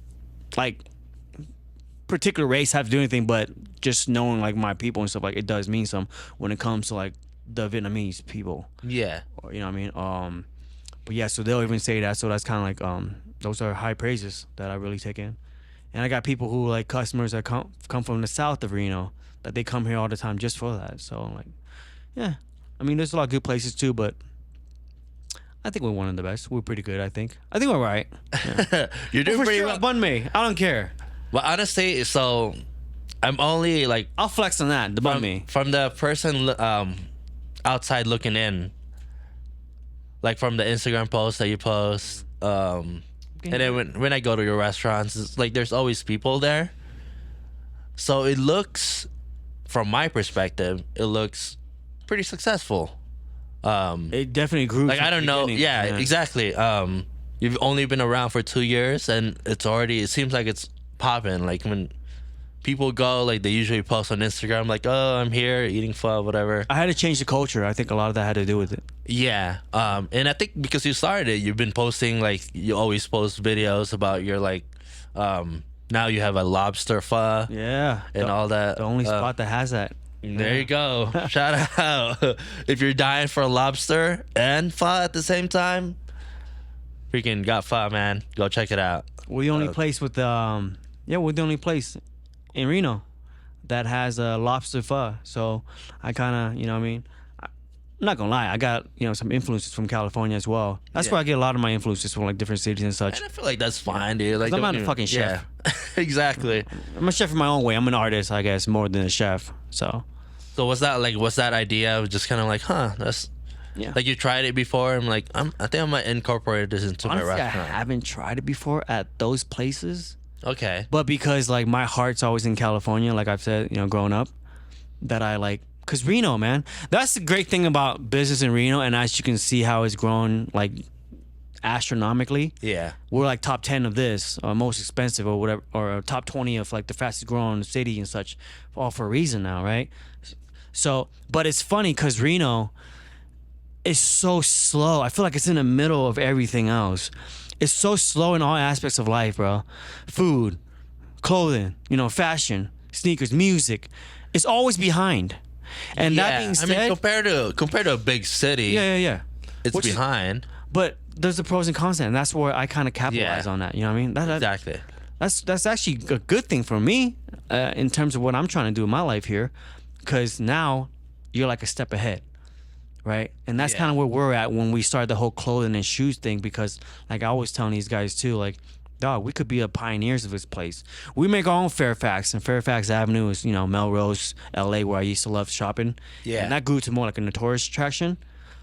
like, particular race have to do anything, but just knowing like my people and stuff, like it does mean something when it comes to like the Vietnamese people. Yeah. Or, you know what I mean? But yeah, so they'll even say that. So that's kind of like those are high praises that I really take in. And I got people who like customers that come from the south of Reno that they come here all the time just for that. So like, yeah, I mean, there's a lot of good places too, but I think we're one of the best. We're pretty good. I think we're right. You're doing For pretty sure, well. bun me. I don't care. But honestly, so I'm only like I'll flex on that. The bun me. from the person outside looking in, like from the Instagram post that you post, and then when I go to your restaurants, it's like there's always people there. So it looks, from my perspective, it looks pretty successful. It definitely grew. Like from I the don't know, beginning. yeah, exactly. You've only been around for 2 years, and it seems like it's popping. Like when people go, like they usually post on Instagram, like, oh, I'm here eating pho, whatever. I had to change the culture. I think a lot of that had to do with it. Yeah. And I think because you started it, you've been posting, like you always post videos about your like now you have a lobster pho Yeah. and all that. The only spot that has that. There you go. Shout out. If you're dying for lobster and pho at the same time, freaking got pho, man. Go check it out. We're the only place with we're the only place in Reno that has a lobster pho. So I kind of, you know what I mean? I'm not gonna lie, I got, you know, some influences from California as well. That's Yeah. where I get a lot of my influences from, like different cities and such. And I feel like that's fine, dude. Like I'm not don't a fucking chef. Yeah. Exactly. I'm a chef in my own way. I'm an artist, I guess, more than a chef. So So what's that idea of just kind of like, that's yeah. like you tried it before? I'm like, I think I might incorporate this into Honestly, my I restaurant. haven't tried it before at those places. Okay. But because like my heart's always in California, like I've said, you know, growing up, that I like, cause Reno, man, that's the great thing about business in Reno, and as you can see how it's grown like astronomically. Yeah. We're like top 10 of this, or most expensive, or whatever, or top 20 of like the fastest growing city and such, all for a reason now, right? So, but it's funny cause Reno is so slow. I feel like it's in the middle of everything else. It's so slow in all aspects of life, bro. Food, clothing, you know, fashion, sneakers, music. It's always behind. And that being said, I mean, compared to a big city, yeah. it's Which is- behind. But there's the pros and cons, and that's where I kind of capitalize Yeah. on that. You know what I mean? Exactly. That's actually a good thing for me in terms of what I'm trying to do in my life here, because now you're like a step ahead, right? And that's Yeah. kind of where we're at when we started the whole clothing and shoes thing. Because like I was telling these guys too, like, dog, we could be the pioneers of this place. We make our own Fairfax, and Fairfax Avenue is, you know, Melrose, LA, where I used to love shopping. Yeah. And that grew to more like a tourist attraction.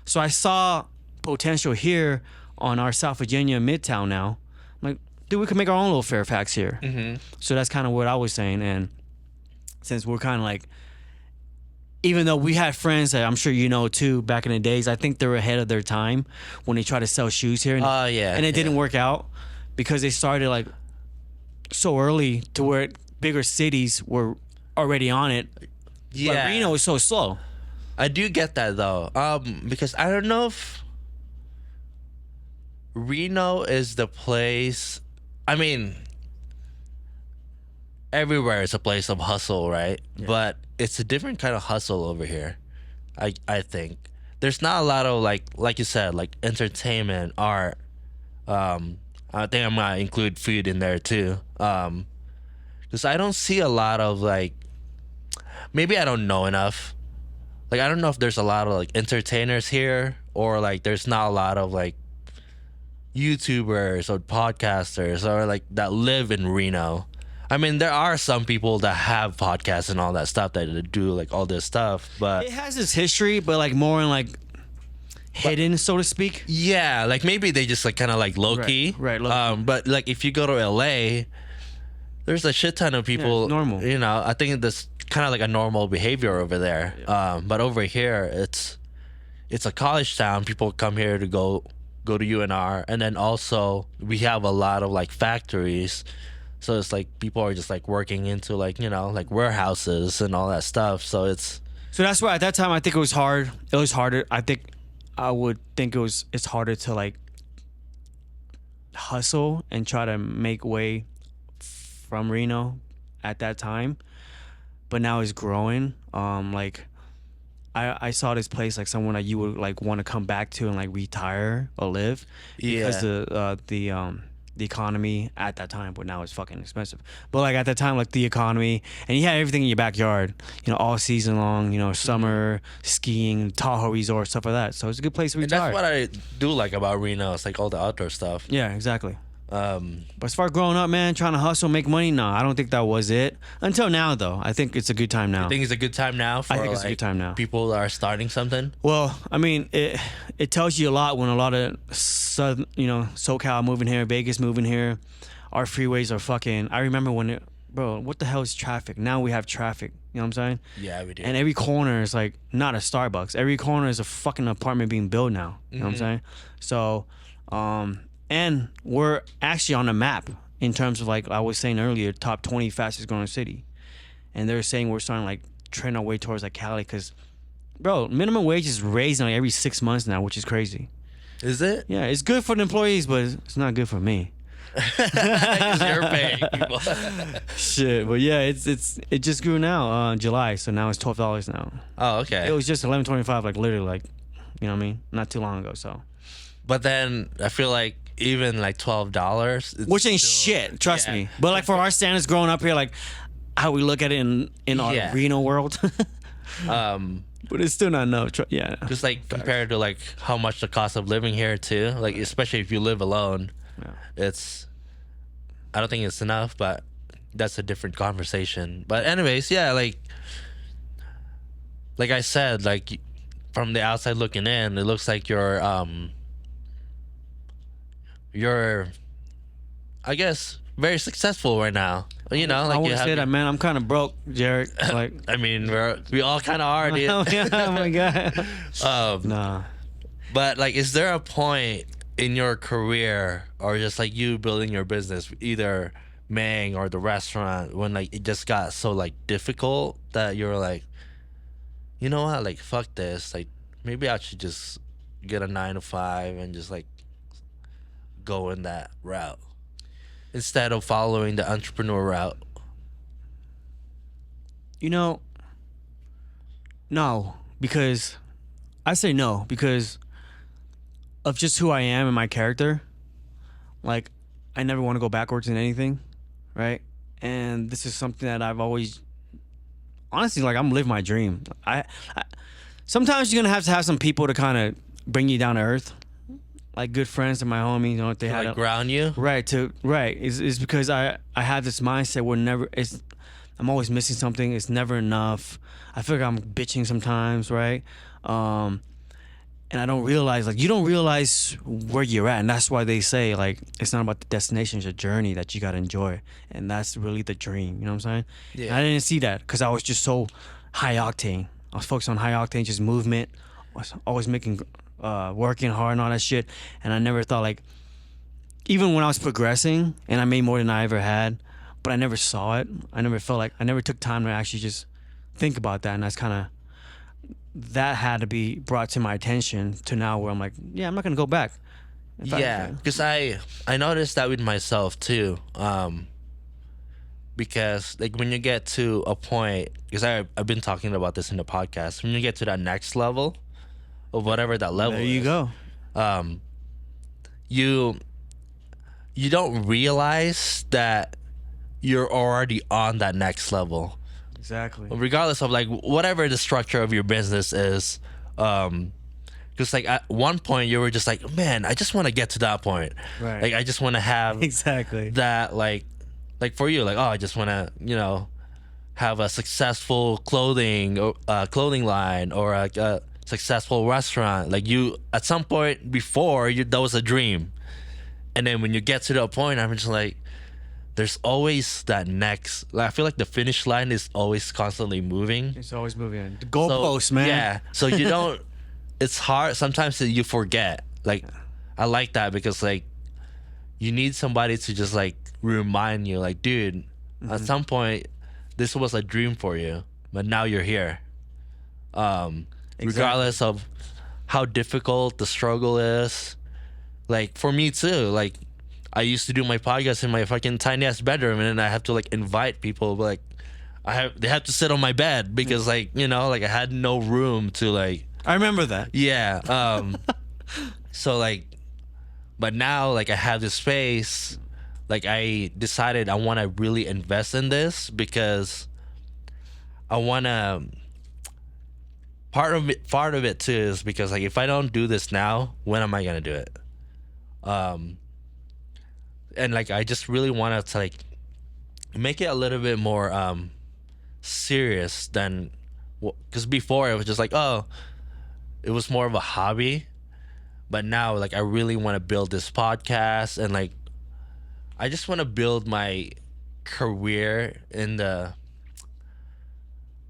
So I saw potential here on our South Virginia Midtown now. I'm like, dude, we could make our own little Fairfax here. Mm-hmm. So that's kind of what I was saying. And since we're kind of like, even though we had friends that I'm sure you know too back in the days, I think they were ahead of their time when they tried to sell shoes here. And, Yeah. and it didn't work out because they started like so early to where bigger cities were already on it. Yeah. But Reno is so slow. I do get that though. Because I don't know if Reno is the place. I mean, everywhere is a place of hustle, right? Yeah. But it's a different kind of hustle over here. I think there's not a lot of like you said, like entertainment, art. I think I'm gonna include food in there too. Because I don't see a lot of like. Maybe I don't know enough. Like I don't know if there's a lot of like entertainers here, or like there's not a lot of like YouTubers or podcasters or like that live in Reno. I mean, there are some people that have podcasts and all that stuff that do like all this stuff, but It has its history, but like more in like hidden, so to speak. yeah, like maybe they just like kind of like low key, Right, low-key. But like if you go to LA, there's a shit ton of people. it's normal. You know, I think that's kind of like a normal behavior over there. But over here, it's a college town. People come here to go to UNR, and then also we have a lot of like factories. So it's like people are just like working into like, you know, like warehouses and all that stuff. So it's So that's why at that time I think it was hard. It was harder. I would think it's harder to like hustle and try to make way from Reno at that time. But now it's growing. Like I saw this place like someone that you would like want to come back to and like retire or live because the economy at that time, but now it's fucking expensive. But like at that time, like the economy, and you had everything in your backyard, you know, all season long, you know, summer, skiing, Tahoe Resort, stuff like that. So it's a good place to and retire. that's what I do like about Reno. It's like all the outdoor stuff. Yeah, exactly. But But as far as growing up, man, trying to hustle, make money, no, I don't think that was it. Until now, though, I think it's a good time now. I think it's a good time now for I think it's a like, good time now. people that are starting something. Well, I mean, it tells you a lot when a lot of southern, you know, SoCal moving here, Vegas moving here. Our freeways are fucking. I remember when bro, what the hell is traffic? Now we have traffic. You know what I'm saying? Yeah, we do. And every corner is like not a Starbucks. Every corner is a fucking apartment being built now. You know what I'm saying? So, and we're actually on the map in terms of like I was saying earlier, top 20 fastest growing city. And they're saying we're starting to like trend our way towards like Cali because, bro, minimum wage is raising like every 6 months now, which is crazy. Is it? Yeah, it's good for the employees, but it's not good for me. 'Cause you're paying people. Shit, but yeah, it just grew now, July, so now it's $12 now. Oh, okay. It was just $11.25, like literally, like, you know what I mean, not too long ago. So, But then I feel like even like $12, which ain't shit, trust me. But like for our standards, growing up here, like how we look at it in our Yeah. Reno world, but it's still not enough. Yeah, Just like compared to like how much the cost of living here too, like especially if you live alone, Yeah. I don't think it's enough, but that's a different conversation. But anyways, yeah, like I said, like from the outside looking in, it looks like you're I guess very successful right now. You know, like I you wouldn't have say that, man. I'm kind of broke, JERiCK. Like, I mean, we all kind of are, dude. oh my god. Nah. But like, is there a point in your career or just like you building your business, either Mang or the restaurant, when like it just got so like difficult that you're like, you know what, like fuck this, like maybe I should just get a 9 to 5 and just like go in that route instead of following the entrepreneur route? You know, no, because I say no because of just who I am and my character, like I never want to go backwards in anything, right? And this is something that I've always, honestly, like I'm living my dream. I sometimes you're gonna have to have some people to kind of bring you down to earth, like good friends and my homies. You know, if they had Like ground you. right is because I have this mindset where I'm always missing something. It's never enough. I feel like I'm bitching sometimes, right? And I don't realize, like, you don't realize where you're at, and that's why they say, like, it's not about the destination, it's a journey that you gotta enjoy, and that's really the dream. You know what I'm saying? Yeah. And I didn't see that because I was just so high octane. I was focused on high octane, just movement. I was always working hard and all that shit, and I never thought, like, even when I was progressing and I made more than I ever had, but I never saw it. I never felt like I never took time to actually just think about that, and that's kind of that had to be brought to my attention to now where I'm like, yeah, I'm not gonna go back. Yeah, because I noticed that with myself too. Because like when you get to a point, because I've been talking about this in the podcast, when you get to that next level of whatever that level There you is, go. you don't realize that you're already on that next level. Exactly. Regardless of like whatever the structure of your business is, because like at one point you were just like, man, I just want to get to that point. Right. Like I just want to have Exactly. that like for you, like, oh, I just want to have a successful clothing line or a successful restaurant. Like you at some point before that was a dream, and then when you get to that point, I'm just like, there's always that next. Like, I feel like the finish line is always constantly moving. It's always moving. The goalpost, man. Yeah. So you don't. It's hard sometimes that you forget. Like, I like that because like, you need somebody to just like remind you, like, dude, at some point, this was a dream for you, but now you're here. Regardless of how difficult the struggle is. Like for me too. Like, I used to do my podcast in my fucking tiny ass bedroom, and then I have to like invite people, but like they have to sit on my bed because like like I had no room to like. I remember that. Yeah. So like, but now like I have this space. Like I decided I want to really invest in this because I want to. Part of it too is because like if I don't do this now, when am I gonna do it? And like I just really wanted to like make it a little bit more serious than, because before it was just like, oh, it was more of a hobby, but now like I really want to build this podcast, and like I just want to build my career in the,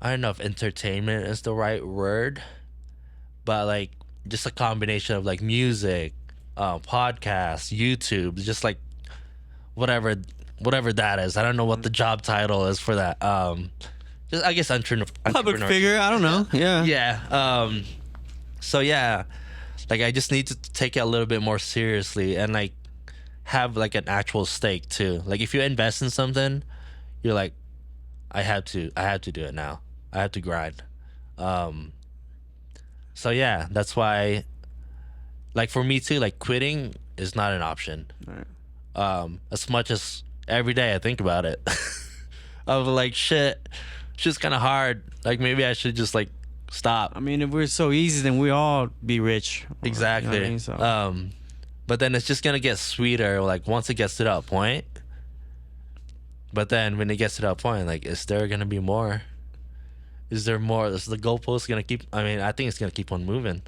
I don't know if entertainment is the right word, but like just a combination of like music, podcasts, YouTube, just like whatever that is. I don't know what the job title is for that. Just I guess Public figure. I don't know. Yeah. Yeah. So yeah, like I just need to take it a little bit more seriously and like have like an actual stake too. Like if you invest in something, you're like, I have to do it now. I have to grind. So yeah, that's why. Like for me too, like quitting is not an option. Right. As much as every day I think about it, I'm like, shit's kind of hard. Like maybe I should just like stop. I mean, if we're so easy, then we all be rich. Exactly. You know what I mean? So. But then it's just gonna get sweeter. Like once it gets to that point. But then when it gets to that point, like, is there gonna be more? Is there more? Is the goalpost gonna keep? I mean, I think it's gonna keep on moving.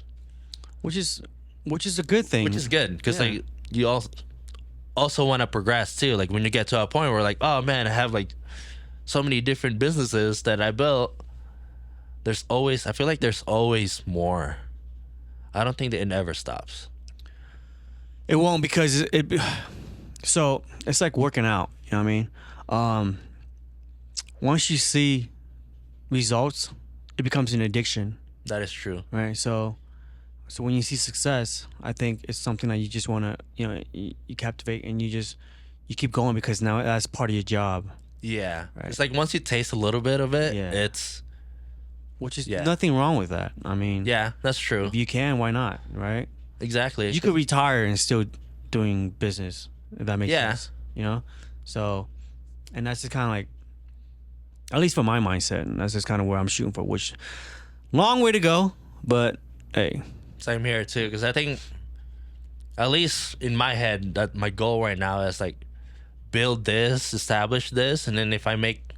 Which is a good thing. Which is good because Yeah. like you also want to progress too. Like when you get to a point where like, oh man, I have like so many different businesses that I built. I feel like there's always more. I don't think that it ever stops. It won't, because so it's like working out. You know what I mean? Once you see results, it becomes an addiction, That is true. right? So when you see success, I think it's something that you just want to, you captivate, and you keep going because now that's part of your job, Yeah. Right. It's like once you taste a little bit of it, Yeah. it's which is Yeah. nothing wrong with that. I mean, yeah, that's true. if you can, why not, right? exactly. You could retire and still doing business, if that makes Yeah. sense. You know, so, and that's just kind of like, at least for my mindset, and that's just kind of where I'm shooting for. Which long way to go, but hey, Same here too, because I think, at least in my head, that my goal right now is like build this, establish this, and then if I make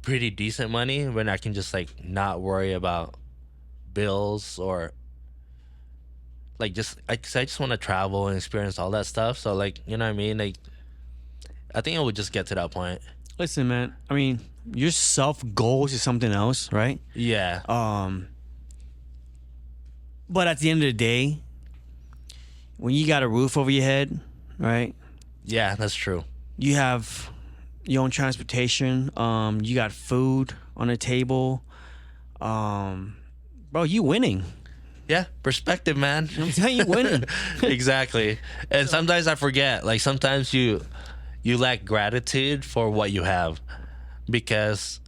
pretty decent money, then I can just like not worry about bills or like just cause I just want to travel and experience all that stuff. So like, you know what I mean? Like, I think it would just get to that point. listen, man. I mean, your self goals is something else, right? Yeah. But at the end of the day, when you got a roof over your head, right? Yeah, that's true. You have your own transportation. You got food on the table. Bro, you winning. Yeah, perspective, man. I'm telling you, winning. Exactly. And sometimes I forget. Like sometimes you lack gratitude for what you have, because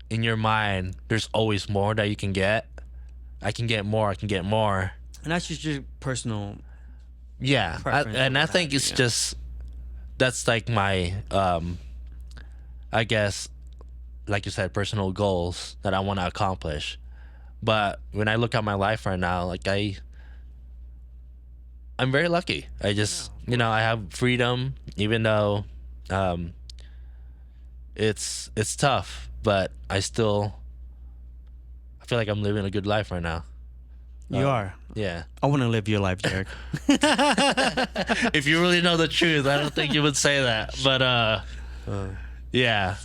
in your mind there's always more that you can get. I can get more. I can get more. And that's just your personal. Yeah, Preference and I over think that, it's yeah. just that's like my I guess, like you said, personal goals that I want to accomplish. But when I look at my life right now, like I'm very lucky. I just, I have freedom, even though it's tough, but I feel like I'm living a good life right now. You are. Yeah. I want to live your life, JERiCK. If you really know the truth, I don't think you would say that. But yeah.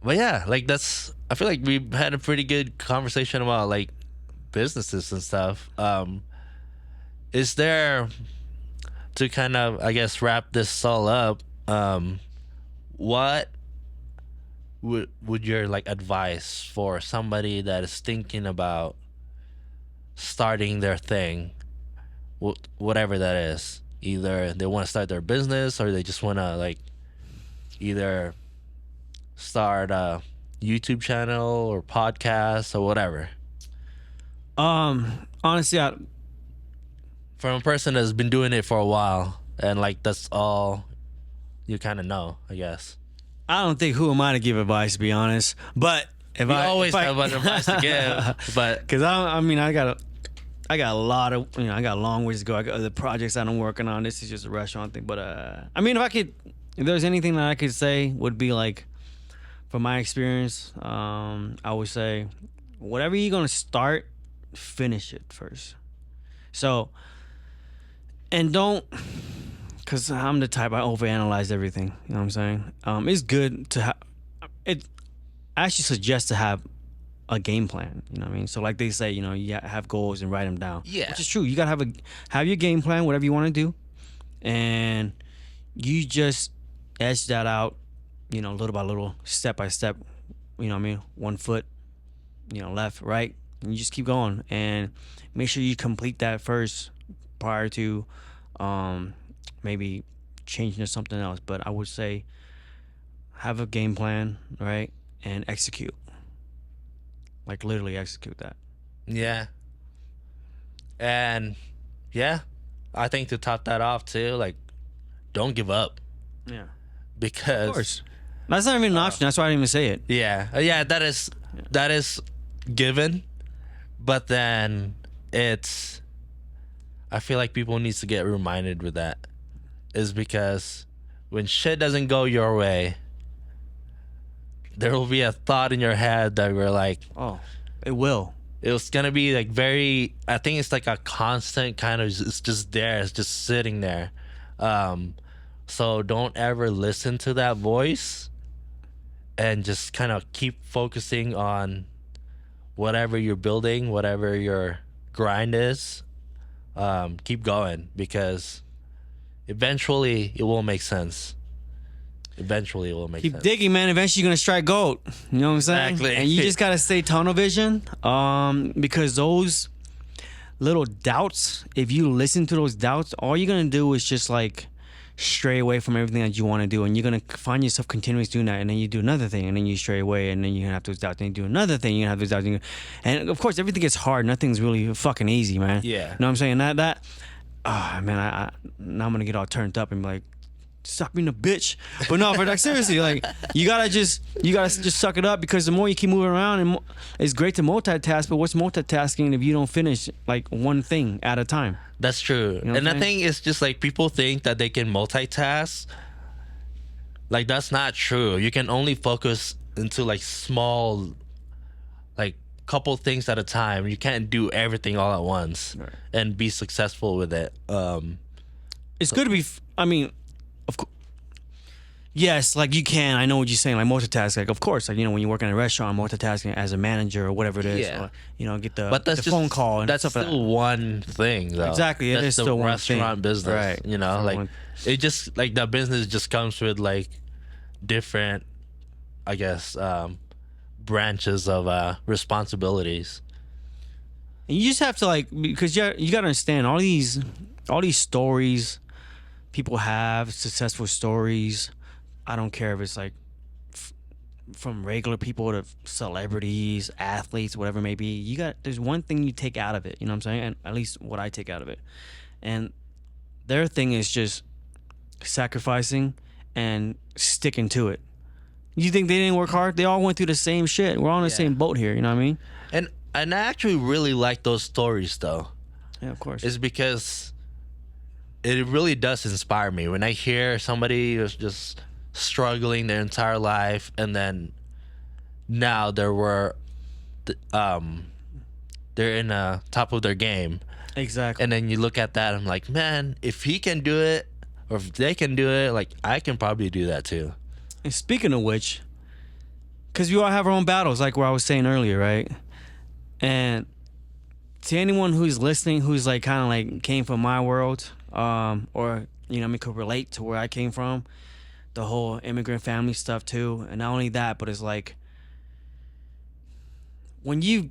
But yeah, like I feel like we had a pretty good conversation about like businesses and stuff. Is there, to kind of, I guess, wrap this all up, what would your like advice for somebody that is thinking about starting their thing, whatever that is? Either they want to start their business, or they just want to like either start a YouTube channel or podcast or whatever. Honestly, From a person that's been doing it for a while, and like that's all you kind of know, I guess. I don't think who am I to give advice, to be honest. But if We I always if I- have advice to give, but Because I mean, I got a lot of, I got a long ways to go. I got other projects that I'm working on. This is just a restaurant thing. But I mean, if there's anything that I could say, would be like, from my experience, I would say, whatever you're gonna start, finish it first. So, and don't, because I'm the type, I overanalyze everything. You know what I'm saying? It's good to have it. I actually suggest to have a game plan. You know what I mean? So like they say, you have goals and write them down. Yeah. Which is true. You gotta have your game plan, whatever you want to do, and you just edge that out, little by little, step by step. You know what I mean? 1 foot, left, right, and you just keep going, and make sure you complete that first prior to maybe changing to something else. But I would say have a game plan, right, and execute. Like literally execute that. yeah. And yeah, I think to top that off too, like, don't give up, Yeah. because Of course. That's not even an option. That's why I didn't even say it. yeah, that is given, but then I feel like people needs to get reminded with that, is because when shit doesn't go your way, there will be a thought in your head that we're like, Oh, it will. it's gonna be like I think it's like a constant kind of, it's just there, it's just sitting there. So don't ever listen to that voice, and just kind of keep focusing on whatever you're building, whatever your grind is. Keep going, because eventually it will make sense. Eventually it will make Keep sense. digging, man. Eventually you're gonna strike gold. You know what I'm saying? Exactly. And you just gotta stay tunnel vision. Because those little doubts, if you listen to those doubts, all you're gonna do is just like stray away from everything that you want to do, and you're gonna find yourself continuously doing that, and then you do another thing, and then you stray away, and then you're gonna have those doubts, and you do another thing, you're gonna have those doubts, and of course everything gets hard. Nothing's really fucking easy, man. Yeah. You know what I'm saying? Man, I now I'm gonna get all turned up and be like, stop being a bitch. But no, but like seriously, like you gotta just suck it up, because the more you keep moving around, and it's great to multitask, but what's multitasking if you don't finish like one thing at a time? That's true. You know and what the I'm thing is, just like people think that they can multitask. Like that's not true. You can only focus into like small, like couple things at a time. You can't do everything all at once and be successful with it. It's good to be. I mean, of course. Yes, like you can. I know what you're saying. Like multitask. Like of course, like when you work in a restaurant, multitasking as a manager or whatever it is. Yeah. Or, get the But that's the just, phone call. And that's stuff still like that. one thing, though. Exactly, it that's is the still one restaurant thing. business, Right. Like one- it just like the business just comes with like different, I guess, branches of responsibilities. And you just have to because you gotta understand all these stories people have, successful stories. I don't care if it's like from regular people to celebrities, athletes, whatever it may be. There's one thing you take out of it. You know what I'm saying? And at least what I take out of it. And their thing is just sacrificing and sticking to it. You think they didn't work hard? They all went through the same shit. We're all in the same boat here. You know what I mean? And I actually really like those stories, though. Yeah, of course. It's because it really does inspire me when I hear somebody who's just struggling their entire life, and then now they're in the top of their game. Exactly. And then you look at that, I'm like, man, if he can do it, or if they can do it, like I can probably do that too. And speaking of which, because we all have our own battles, like what I was saying earlier, right? And to anyone who's listening, who's like kind of like came from my world, or could relate to where I came from, the whole immigrant family stuff too. And not only that, but it's like when you've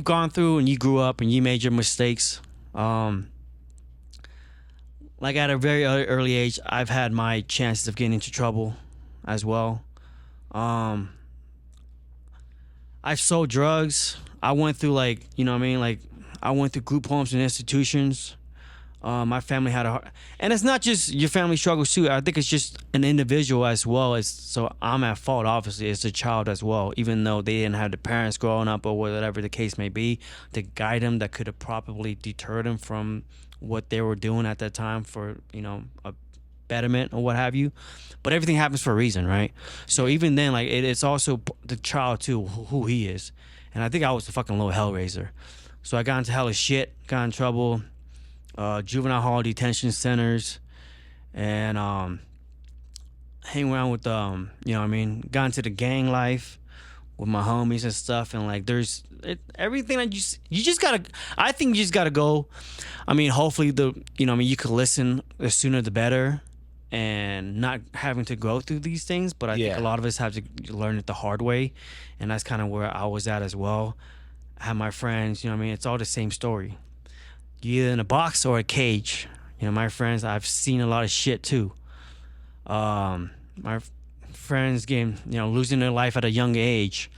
gone through and you grew up and you made your mistakes, like at a very early age, I've had my chances of getting into trouble as well. I've sold drugs. I went through I went through group homes and institutions. My family had a hard, and it's not just your family struggles too. I think it's just an individual as well. So I'm at fault, obviously, as a child as well, even though they didn't have the parents growing up or whatever the case may be to guide them, that could have probably deterred them from what they were doing at that time for a betterment or what have you. But everything happens for a reason, right? So even then, like it's also the child too, who he is. And I think I was the fucking little hellraiser. So I got into hella shit, got in trouble, juvenile hall detention centers, and hang around with got into the gang life with my homies and stuff. And like there's everything that you just gotta, I think you just gotta go. I mean, hopefully you could listen, the sooner the better, and not having to go through these things. But I think a lot of us have to learn it the hard way, and that's kind of where I was at as well. I have my friends, it's all the same story. You're either in a box or a cage. My friends, I've seen a lot of shit too. My friends losing their life at a young age.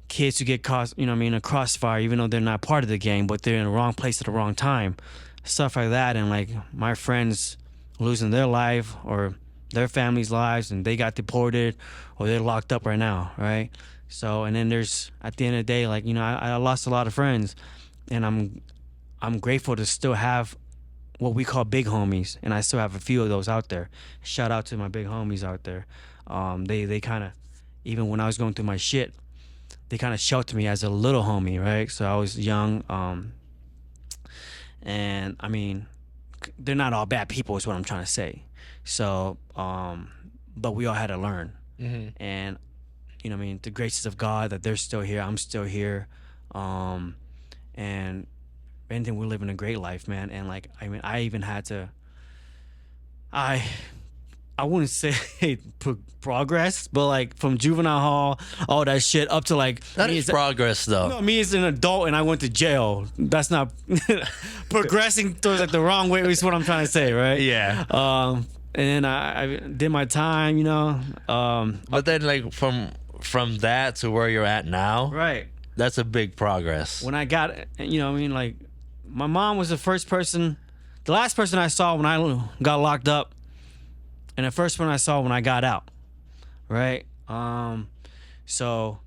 Kids who get caught, a crossfire, even though they're not part of the gang, but they're in the wrong place at the wrong time. Stuff like that. And like my friends losing their life or their family's lives, and they got deported or they're locked up right now, right? So, and then there's, at the end of the day, I lost a lot of friends, and I'm grateful to still have what we call big homies, and I still have a few of those out there. Shout out to my big homies out there. They kind of, even when I was going through my shit, they kind of sheltered me as a little homie, right? So I was young, and I mean, they're not all bad people is what I'm trying to say. So, but we all had to learn. Mm-hmm. And, the graces of God that they're still here, I'm still here. And anything, we're living a great life, man. And I even had to, I wouldn't say progress, but like from juvenile hall, all that shit up to like That me is as progress, though. no, me as an adult and I went to jail. That's not progressing towards like the wrong way. Is what I'm trying to say, right? Yeah. And then I did my time, you know. But then, like from that to where you're at now, Right. that's a big progress. When I got, you know, what I mean, like my mom was the last person I saw when I got locked up, and the first one I saw when I got out. Right. So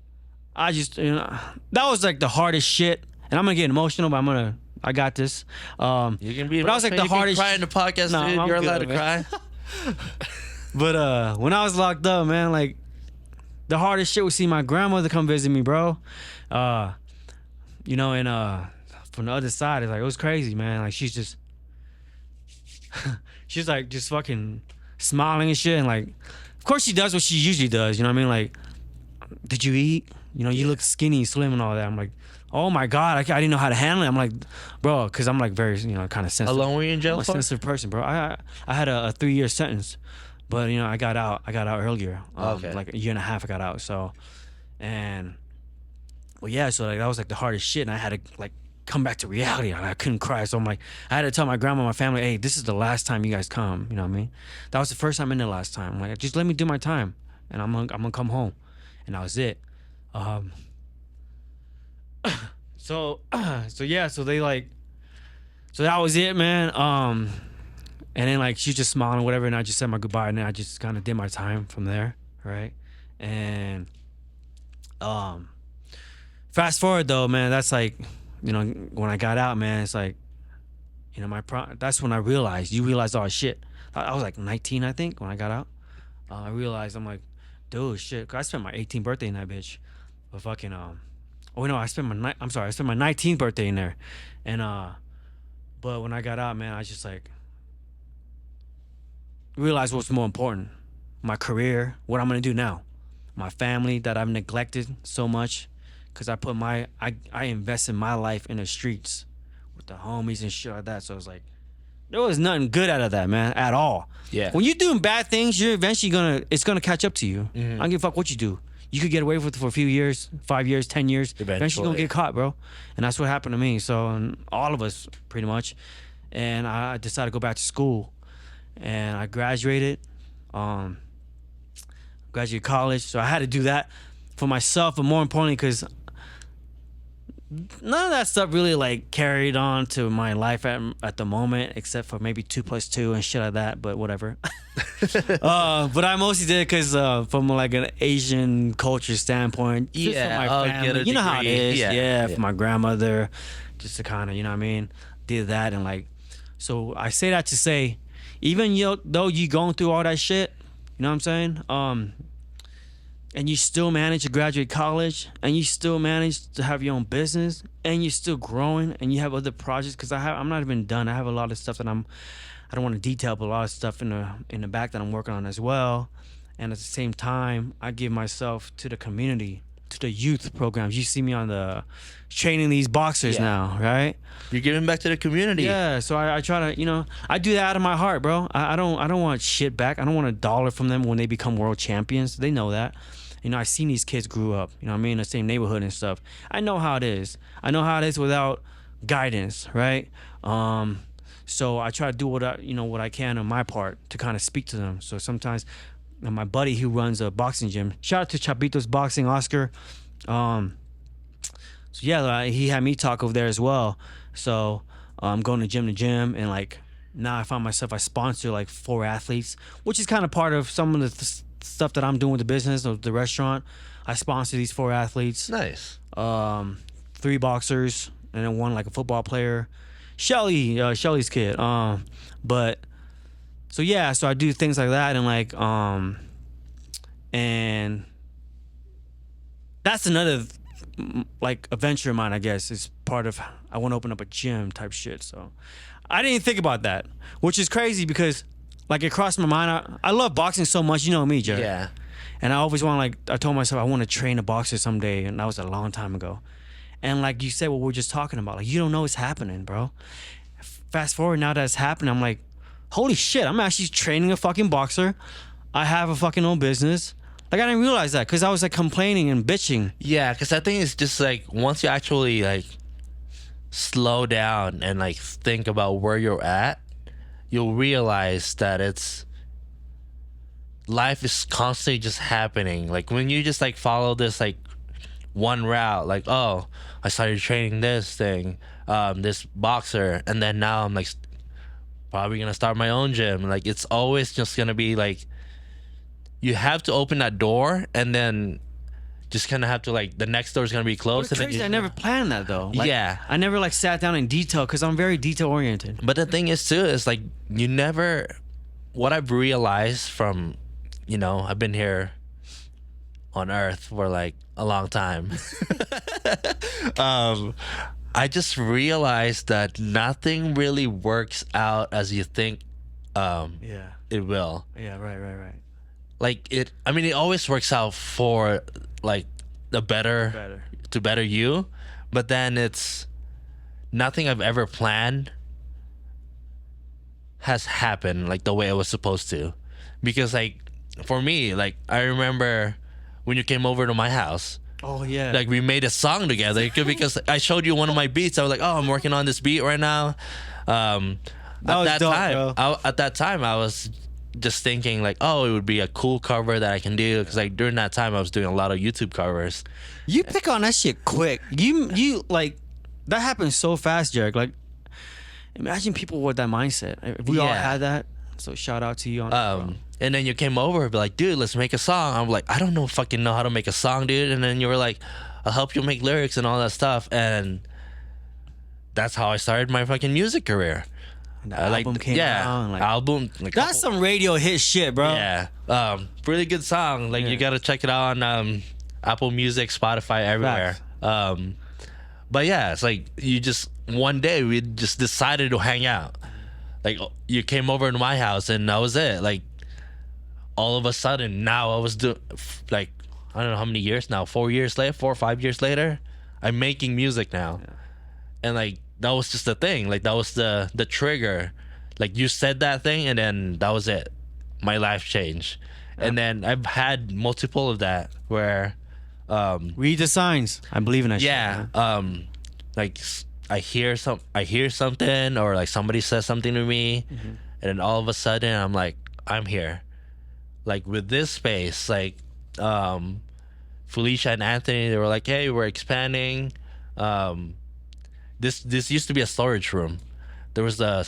I just, you know, that was like the hardest shit. And I'm gonna get emotional, but I got this. You can be. But that was like the hardest. Cry in the podcast, No, dude. I'm You're good, allowed to man. cry. But when I was locked up, man, like the hardest shit was seeing my grandmother come visit me, bro. You know, and from the other side, it's like it was crazy, man. Like she's like just fucking smiling and shit, and like, of course she does what she usually does. You know what I mean? Like, did you eat? You know, you look skinny, slim, and all that. I'm like, oh my god, I didn't know how to handle it. I'm like, bro, because I'm like very, you know, kind of How sensitive. long were you in jail I'm a for? sensitive person, bro. I had a 3-year sentence, but you know I got out earlier. Okay. Like a year and a half I got out. So, and well, yeah. So like that was like the hardest shit, and I had to like come back to reality. I couldn't cry, so I'm like, I had to tell my grandma, my family, hey, this is the last time you guys come. You know what I mean? That was the first time and the last time. I'm like, just let me do my time, and I'm gonna come home, and that was it. So yeah, so they like, so that was it, man. And then like she just smiled and whatever, and I just said my goodbye, and then I just kind of did my time from there, right? And fast forward though, man, that's like, you know, when I got out, man, it's like, you know, that's when I realized. You realize all shit. I was like 19, I think, when I got out. I realized, I'm like, dude, shit. 'Cause I spent my 18th birthday in that bitch, but fucking oh no, I spent my 19th birthday in there, and but when I got out, man, I just like realized what's more important: my career, what I'm gonna do now, my family that I've neglected so much, because I invested my life in the streets with the homies and shit like that. So it's like there was nothing good out of that, man, at all. Yeah. When you're doing bad things, you're eventually it's gonna catch up to you. I don't give a fuck what you do. You could get away with it for a few years, 5 years, 10 years. Eventually you're gonna get caught, bro. And that's what happened to me. So, and all of us, pretty much. And I decided to go back to school. And I graduated, graduated college. So I had to do that for myself, but more importantly, because none of that stuff really like carried on to my life at the moment, except for maybe 2 + 2 and shit like that, but whatever. But I mostly did it because from like an Asian culture standpoint, just Yeah, for my I'll family. get a You know how it degree. is. Yeah, Yeah, yeah. for my grandmother, just to kind of, you know what I mean, did that. And like, so I say that to say, even though you going through all that shit, you know what I'm saying, and you still manage to graduate college, and you still manage to have your own business, and you're still growing, and you have other projects. Because I'm not even done. I have a lot of stuff that I don't want to detail, but a lot of stuff in the back that I'm working on as well. And at the same time, I give myself to the community, to the youth programs. You see me on the training these boxers Yeah. now, right? You're giving back to the community. Yeah, so I try to, you know, I do that out of my heart, bro. I don't want shit back. I don't want $1 from them when they become world champions. They know that. You know, I seen these kids grew up, you know what I mean, in the same neighborhood and stuff. I know how it is. I know how it is without guidance, right? So I try to do what I can on my part to kind of speak to them. So sometimes my buddy who runs a boxing gym, shout out to Chapitos Boxing, Oscar. So yeah, he had me talk over there as well. So I'm going to gym, and like now I find myself, I sponsor like 4 athletes, which is kind of part of some of the stuff that I'm doing with the business of the restaurant. I sponsor these 4 athletes, Nice. 3 boxers, and then 1 like a football player, Shelly's kid. But so yeah, so I do things like that, and like and that's another like adventure of mine, I guess, is part of, I want to open up a gym type shit. So I didn't think about that, which is crazy because like it crossed my mind. I love boxing so much, you know me, Jerry. Yeah. And I always want, like, I told myself I want to train a boxer someday, and that was a long time ago. And like you said, what we're just talking about, like, you don't know it's happening, bro. Fast forward, now that it's happening, I'm like, holy shit, I'm actually training a fucking boxer. I have a fucking own business. Like, I didn't realize that because I was like complaining and bitching. Yeah, because I think it's just like once you actually like slow down and like think about where you're at, you'll realize that it's life is constantly just happening. Like when you just like follow this like one route, like, oh, I started training this thing, this boxer, and then now I'm like probably gonna start my own gym. Like it's always just gonna be like you have to open that door and then just kind of have to like the next door is gonna be closed. It's And then crazy. I never planned that though. Like, yeah, I never like sat down in detail because I'm very detail oriented. but the thing is too is like you never. What I've realized from, you know, I've been here on Earth for like a long time. I just realized that nothing really works out as you think Yeah. it will. Yeah. Right. Like it. I mean, it always works out for like the better. To better you, but then it's nothing I've ever planned has happened like the way it was supposed to, because like for me, like I remember when you came over to my house, Oh yeah. like we made a song together because I showed you one of my beats. I was like, oh, I'm working on this beat right now. That was dope, bro. At that time I was just thinking like, oh, it would be a cool cover that I can do, because like during that time I was doing a lot of YouTube covers. You pick on that shit quick. You like that happened so fast, JERiCK. Like, imagine people with that mindset. If we all Yeah. had that. So shout out to you on that, bro. And then you came over and be like, dude, let's make a song. I'm like, I don't know fucking know how to make a song, dude. And then you were like, I'll help you make lyrics and all that stuff. And that's how I started my fucking music career. And the album came out. Like, album. Like, that's some radio hit shit, bro. Yeah. Really good song. Like Yeah. you gotta check it out on Apple Music, Spotify, everywhere. But yeah, it's like you just one day we just decided to hang out. Like you came over to my house and that was it. Like all of a sudden now I was doing like I don't know how many years now, 4 or 5 years later, I'm making music now. Yeah. And like that was just the thing. Like that was the trigger. Like you said that thing and then that was it. My life changed. Yeah. And then I've had multiple of that where Read the signs. I believe in that yeah, shit. Man. like I hear something or like somebody says something to me and then all of a sudden I'm like, I'm here. Like with this space, like Felicia and Anthony, they were like, hey, we're expanding. This used to be a storage room. There was a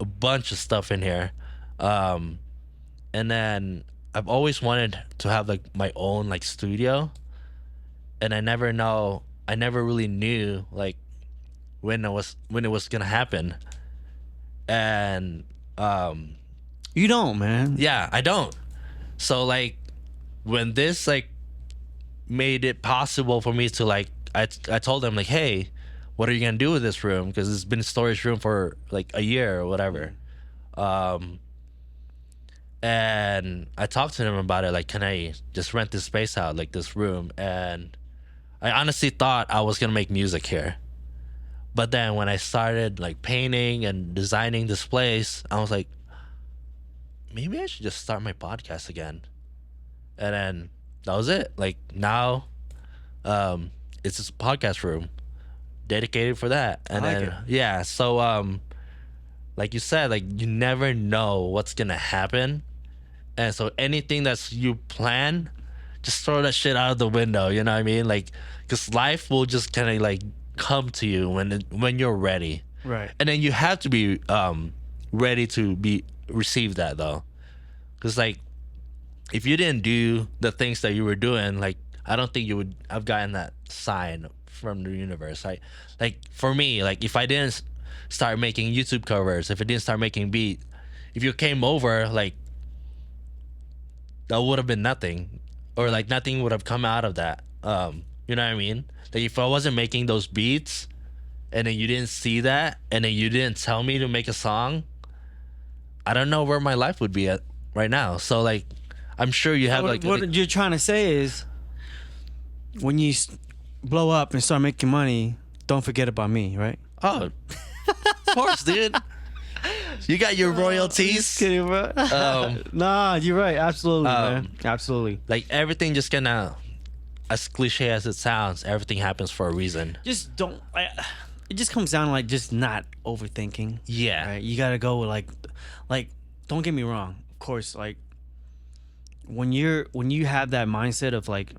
bunch of stuff in here. And then I've always wanted to have like my own like studio. And I never really knew like when it was gonna happen. And You don't, man. yeah, I don't. So like when this like made it possible for me to like I told them like, hey, what are you gonna do with this room, because it's been a storage room for like a year or whatever. And I talked to them about it, like, can I just rent this space out, like this room? And I honestly thought I was gonna make music here, but then when I started like painting and designing this place, I was like, maybe I should just start my podcast again. And then that was it. Like now it's just a podcast room dedicated for that. And I like then it. yeah, so like you said, like you never know what's gonna happen. And so anything that's you plan, just throw that shit out of the window, you know what I mean? Like, because life will just kind of like come to you when you're ready. Right. And then you have to be ready to receive that though, because like if you didn't do the things that you were doing, like I don't think you would have gotten that sign from the universe. Like for me, like if I didn't start making YouTube covers, if I didn't start making beats, if you came over, like that would have been nothing, or like nothing would have come out of that. You know what I mean? Like if I wasn't making those beats and then you didn't see that and then you didn't tell me to make a song, I don't know where my life would be at right now. So like I'm sure you have like what you're trying to say is when you blow up and start making money, don't forget about me, right? oh, of course, dude. You got your Just royalties. kidding, bro. Nah, you're right. Absolutely, man. Absolutely. Like everything just gonna, as cliche as it sounds, everything happens for a reason. Just don't. It just comes down to like just not overthinking. Yeah. Right. You gotta go with like. Don't get me wrong. Of course, like when you have that mindset of like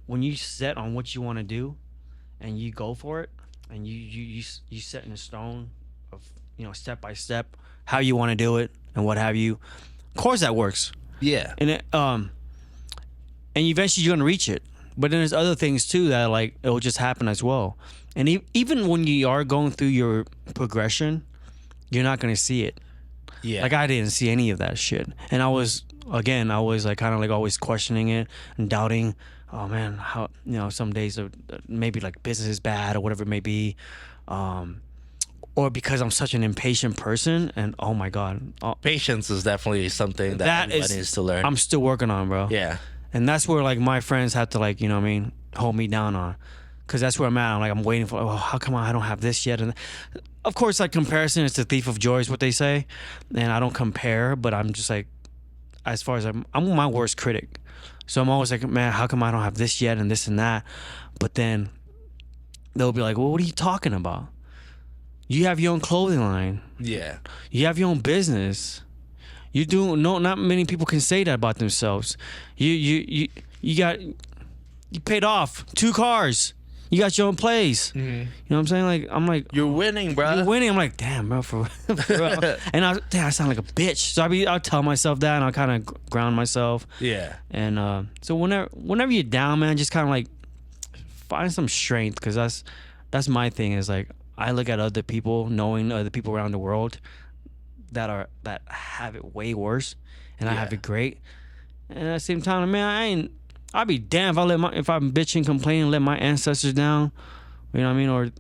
when you set on what you want to do, and you go for it, and you set in a stone of step by step how you want to do it and what have you. Of course, that works. Yeah. And and eventually you're gonna reach it. But then there's other things too that like it will just happen as well. And even when you are going through your progression, you're not gonna see it. Yeah. Like I didn't see any of that shit, and I was like kind of like always questioning it and doubting. Oh man, how some days maybe like business is bad or whatever it may be, or because I'm such an impatient person, and oh my god, patience is definitely something that everybody needs to learn. I'm still working on, bro. Yeah. And that's where like my friends have to like hold me down on, because that's where I'm at. I'm waiting for, oh, how come I don't have this yet? And of course, like comparison is the thief of joy is what they say, and I don't compare, but I'm just like, as far as I'm my worst critic, so I'm always like, man, how come I don't have this yet and this and that? But then they'll be like, well, what are you talking about? You have your own clothing line. Yeah. You have your own business. You do not many people can say that about themselves. You paid off 2 cars. You got your own place. Mm-hmm. You know what I'm saying? Like I'm like, you're winning, bro. You're winning. I'm like, damn, bro, for real. And I sound like a bitch. So I'll tell myself that, and I'll kind of ground myself. Yeah. And so whenever you're down, man, just kind of like find some strength, because that's my thing. Is like I look at other people, knowing other people around the world that have it way worse, and I have it great. And at the same time, man, I'd be damned if I'm bitching, complaining, let my ancestors down. You know what I mean? Or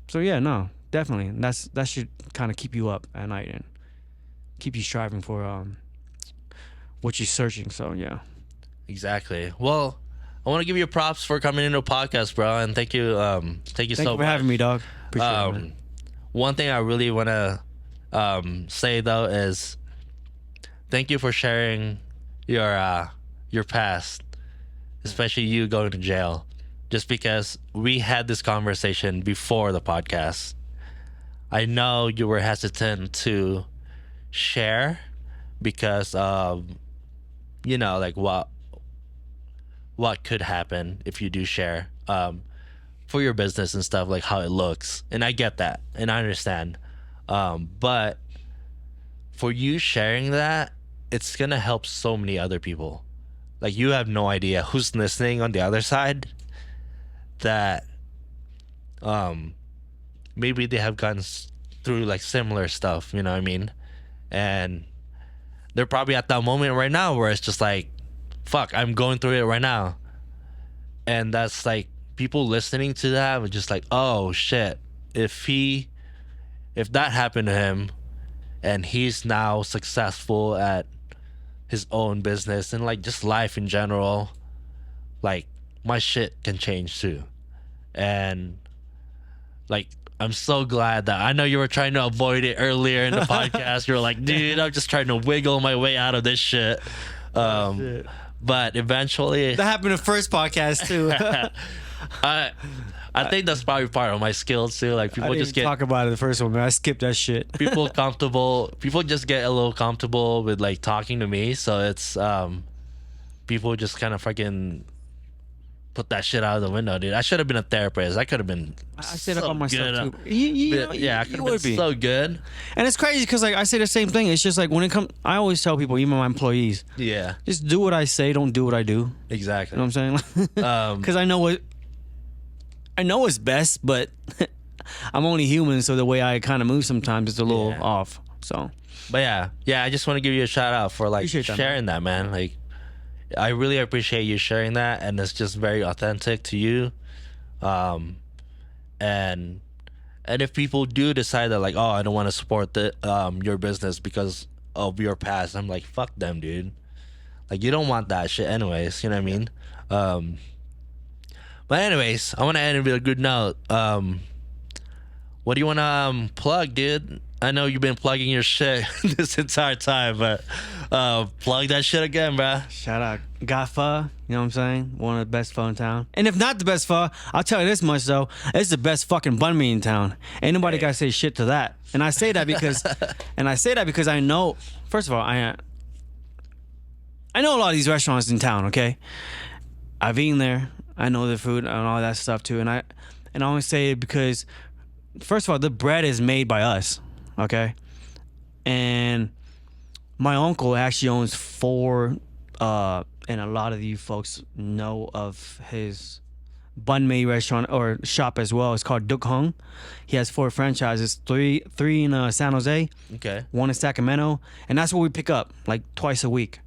so yeah, no, definitely. That should kind of keep you up at night and keep you striving for what you're searching. So yeah. Exactly. Well, I want to give you props for coming into a podcast, bro, and thank you so much. Thank you for having me, dog. Appreciate it, man. One thing I really want to say though is thank you for sharing your past, especially you going to jail, just because we had this conversation before the podcast. I know you were hesitant to share because of like what could happen if you do share for your business and stuff, like how it looks, and I get that and I understand, but for you sharing that, it's gonna help so many other people. Like you have no idea who's listening on the other side that maybe they have gone through like similar stuff, you know what I mean? And they're probably at that moment right now where it's just like, fuck, I'm going through it right now. And that's like people listening to that were just like, oh shit, if that happened to him and he's now successful at his own business and like just life in general, like my shit can change too. And like I'm so glad that I know you were trying to avoid it earlier in the podcast. You were like, dude, I'm just trying to wiggle my way out of this shit. But eventually that happened in the first podcast too. I think that's probably part of my skills too. Like people just get talk about it the first one, man. I skipped that shit. People just get a little comfortable with like talking to me, so it's people just kind of fucking put that shit out of the window, dude. I should have been a therapist. I could have been. I set up on myself too. I could have been so good. And it's crazy because like I say the same thing. It's just like when it comes, I always tell people, even my employees, yeah, just do what I say, don't do what I do. Exactly. You know what I'm saying? Because I know what's best, but I'm only human, so the way I kind of move sometimes is a little off. So, but yeah, I just want to give you a shout out for like sharing that, man. Like, I really appreciate you sharing that, and it's just very authentic to you. And if people do decide that like, oh, I don't want to support your business because of your past, I'm like, fuck them, dude. Like, you don't want that shit anyways. You know what I mean? But anyways, I want to end with a good note. What do you want to plug, dude? I know you've been plugging your shit this entire time, but plug that shit again, bro. Shout out Got Pho, you know what I'm saying? One of the best pho in town. And if not the best pho, I'll tell you this much though, it's the best fucking banh mi in town. Ain't nobody gotta say shit to that. And I say that because I know, first of all, I know a lot of these restaurants in town, okay? I've eaten there. I know the food and all that stuff too. And I always say it because, first of all, the bread is made by us, okay? And my uncle actually owns 4, and a lot of you folks know of his banh mi restaurant or shop as well. It's called Duk Hung. He has 4 franchises, three in San Jose, Okay. 1 in Sacramento, and that's where we pick up like twice a week.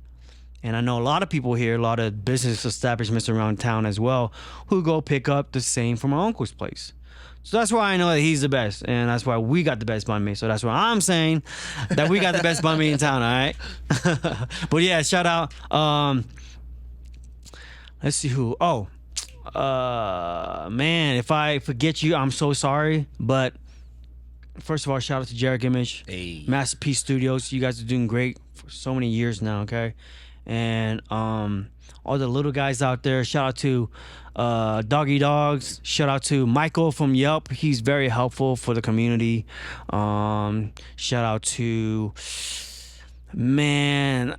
And I know a lot of people here, a lot of business establishments around town as well, who go pick up the same from my uncle's place. So that's why I know that he's the best, and that's why we got the best banh mi. So that's why I'm saying that we got the best banh mi in town, all right? But yeah, shout out. Let's see who. Oh, man, if I forget you, I'm so sorry. But first of all, shout out to JERiCK Image, Hey. Masterpiece Studios. You guys are doing great for so many years now, okay? And all the little guys out there. Shout out to Doggy Dogs. Shout out to Michael from Yelp. He's very helpful for the community. Shout out to, man,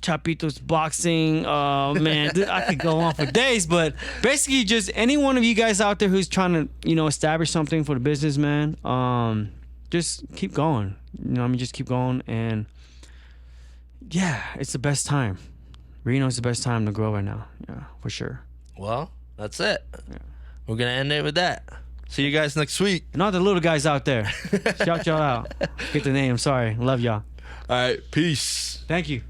Chapitos Boxing. Man, I could go on for days, but basically just any one of you guys out there who's trying to, you know, establish something for the business, man, just keep going. You know what I mean? Just keep going. And yeah, it's the best time. Reno is the best time to grow right now. Yeah, for sure. Well, that's it. Yeah. We're gonna end it with that. See you guys next week. And all the little guys out there, shout y'all out. Get the name. Sorry. Love y'all. All right. Peace. Thank you.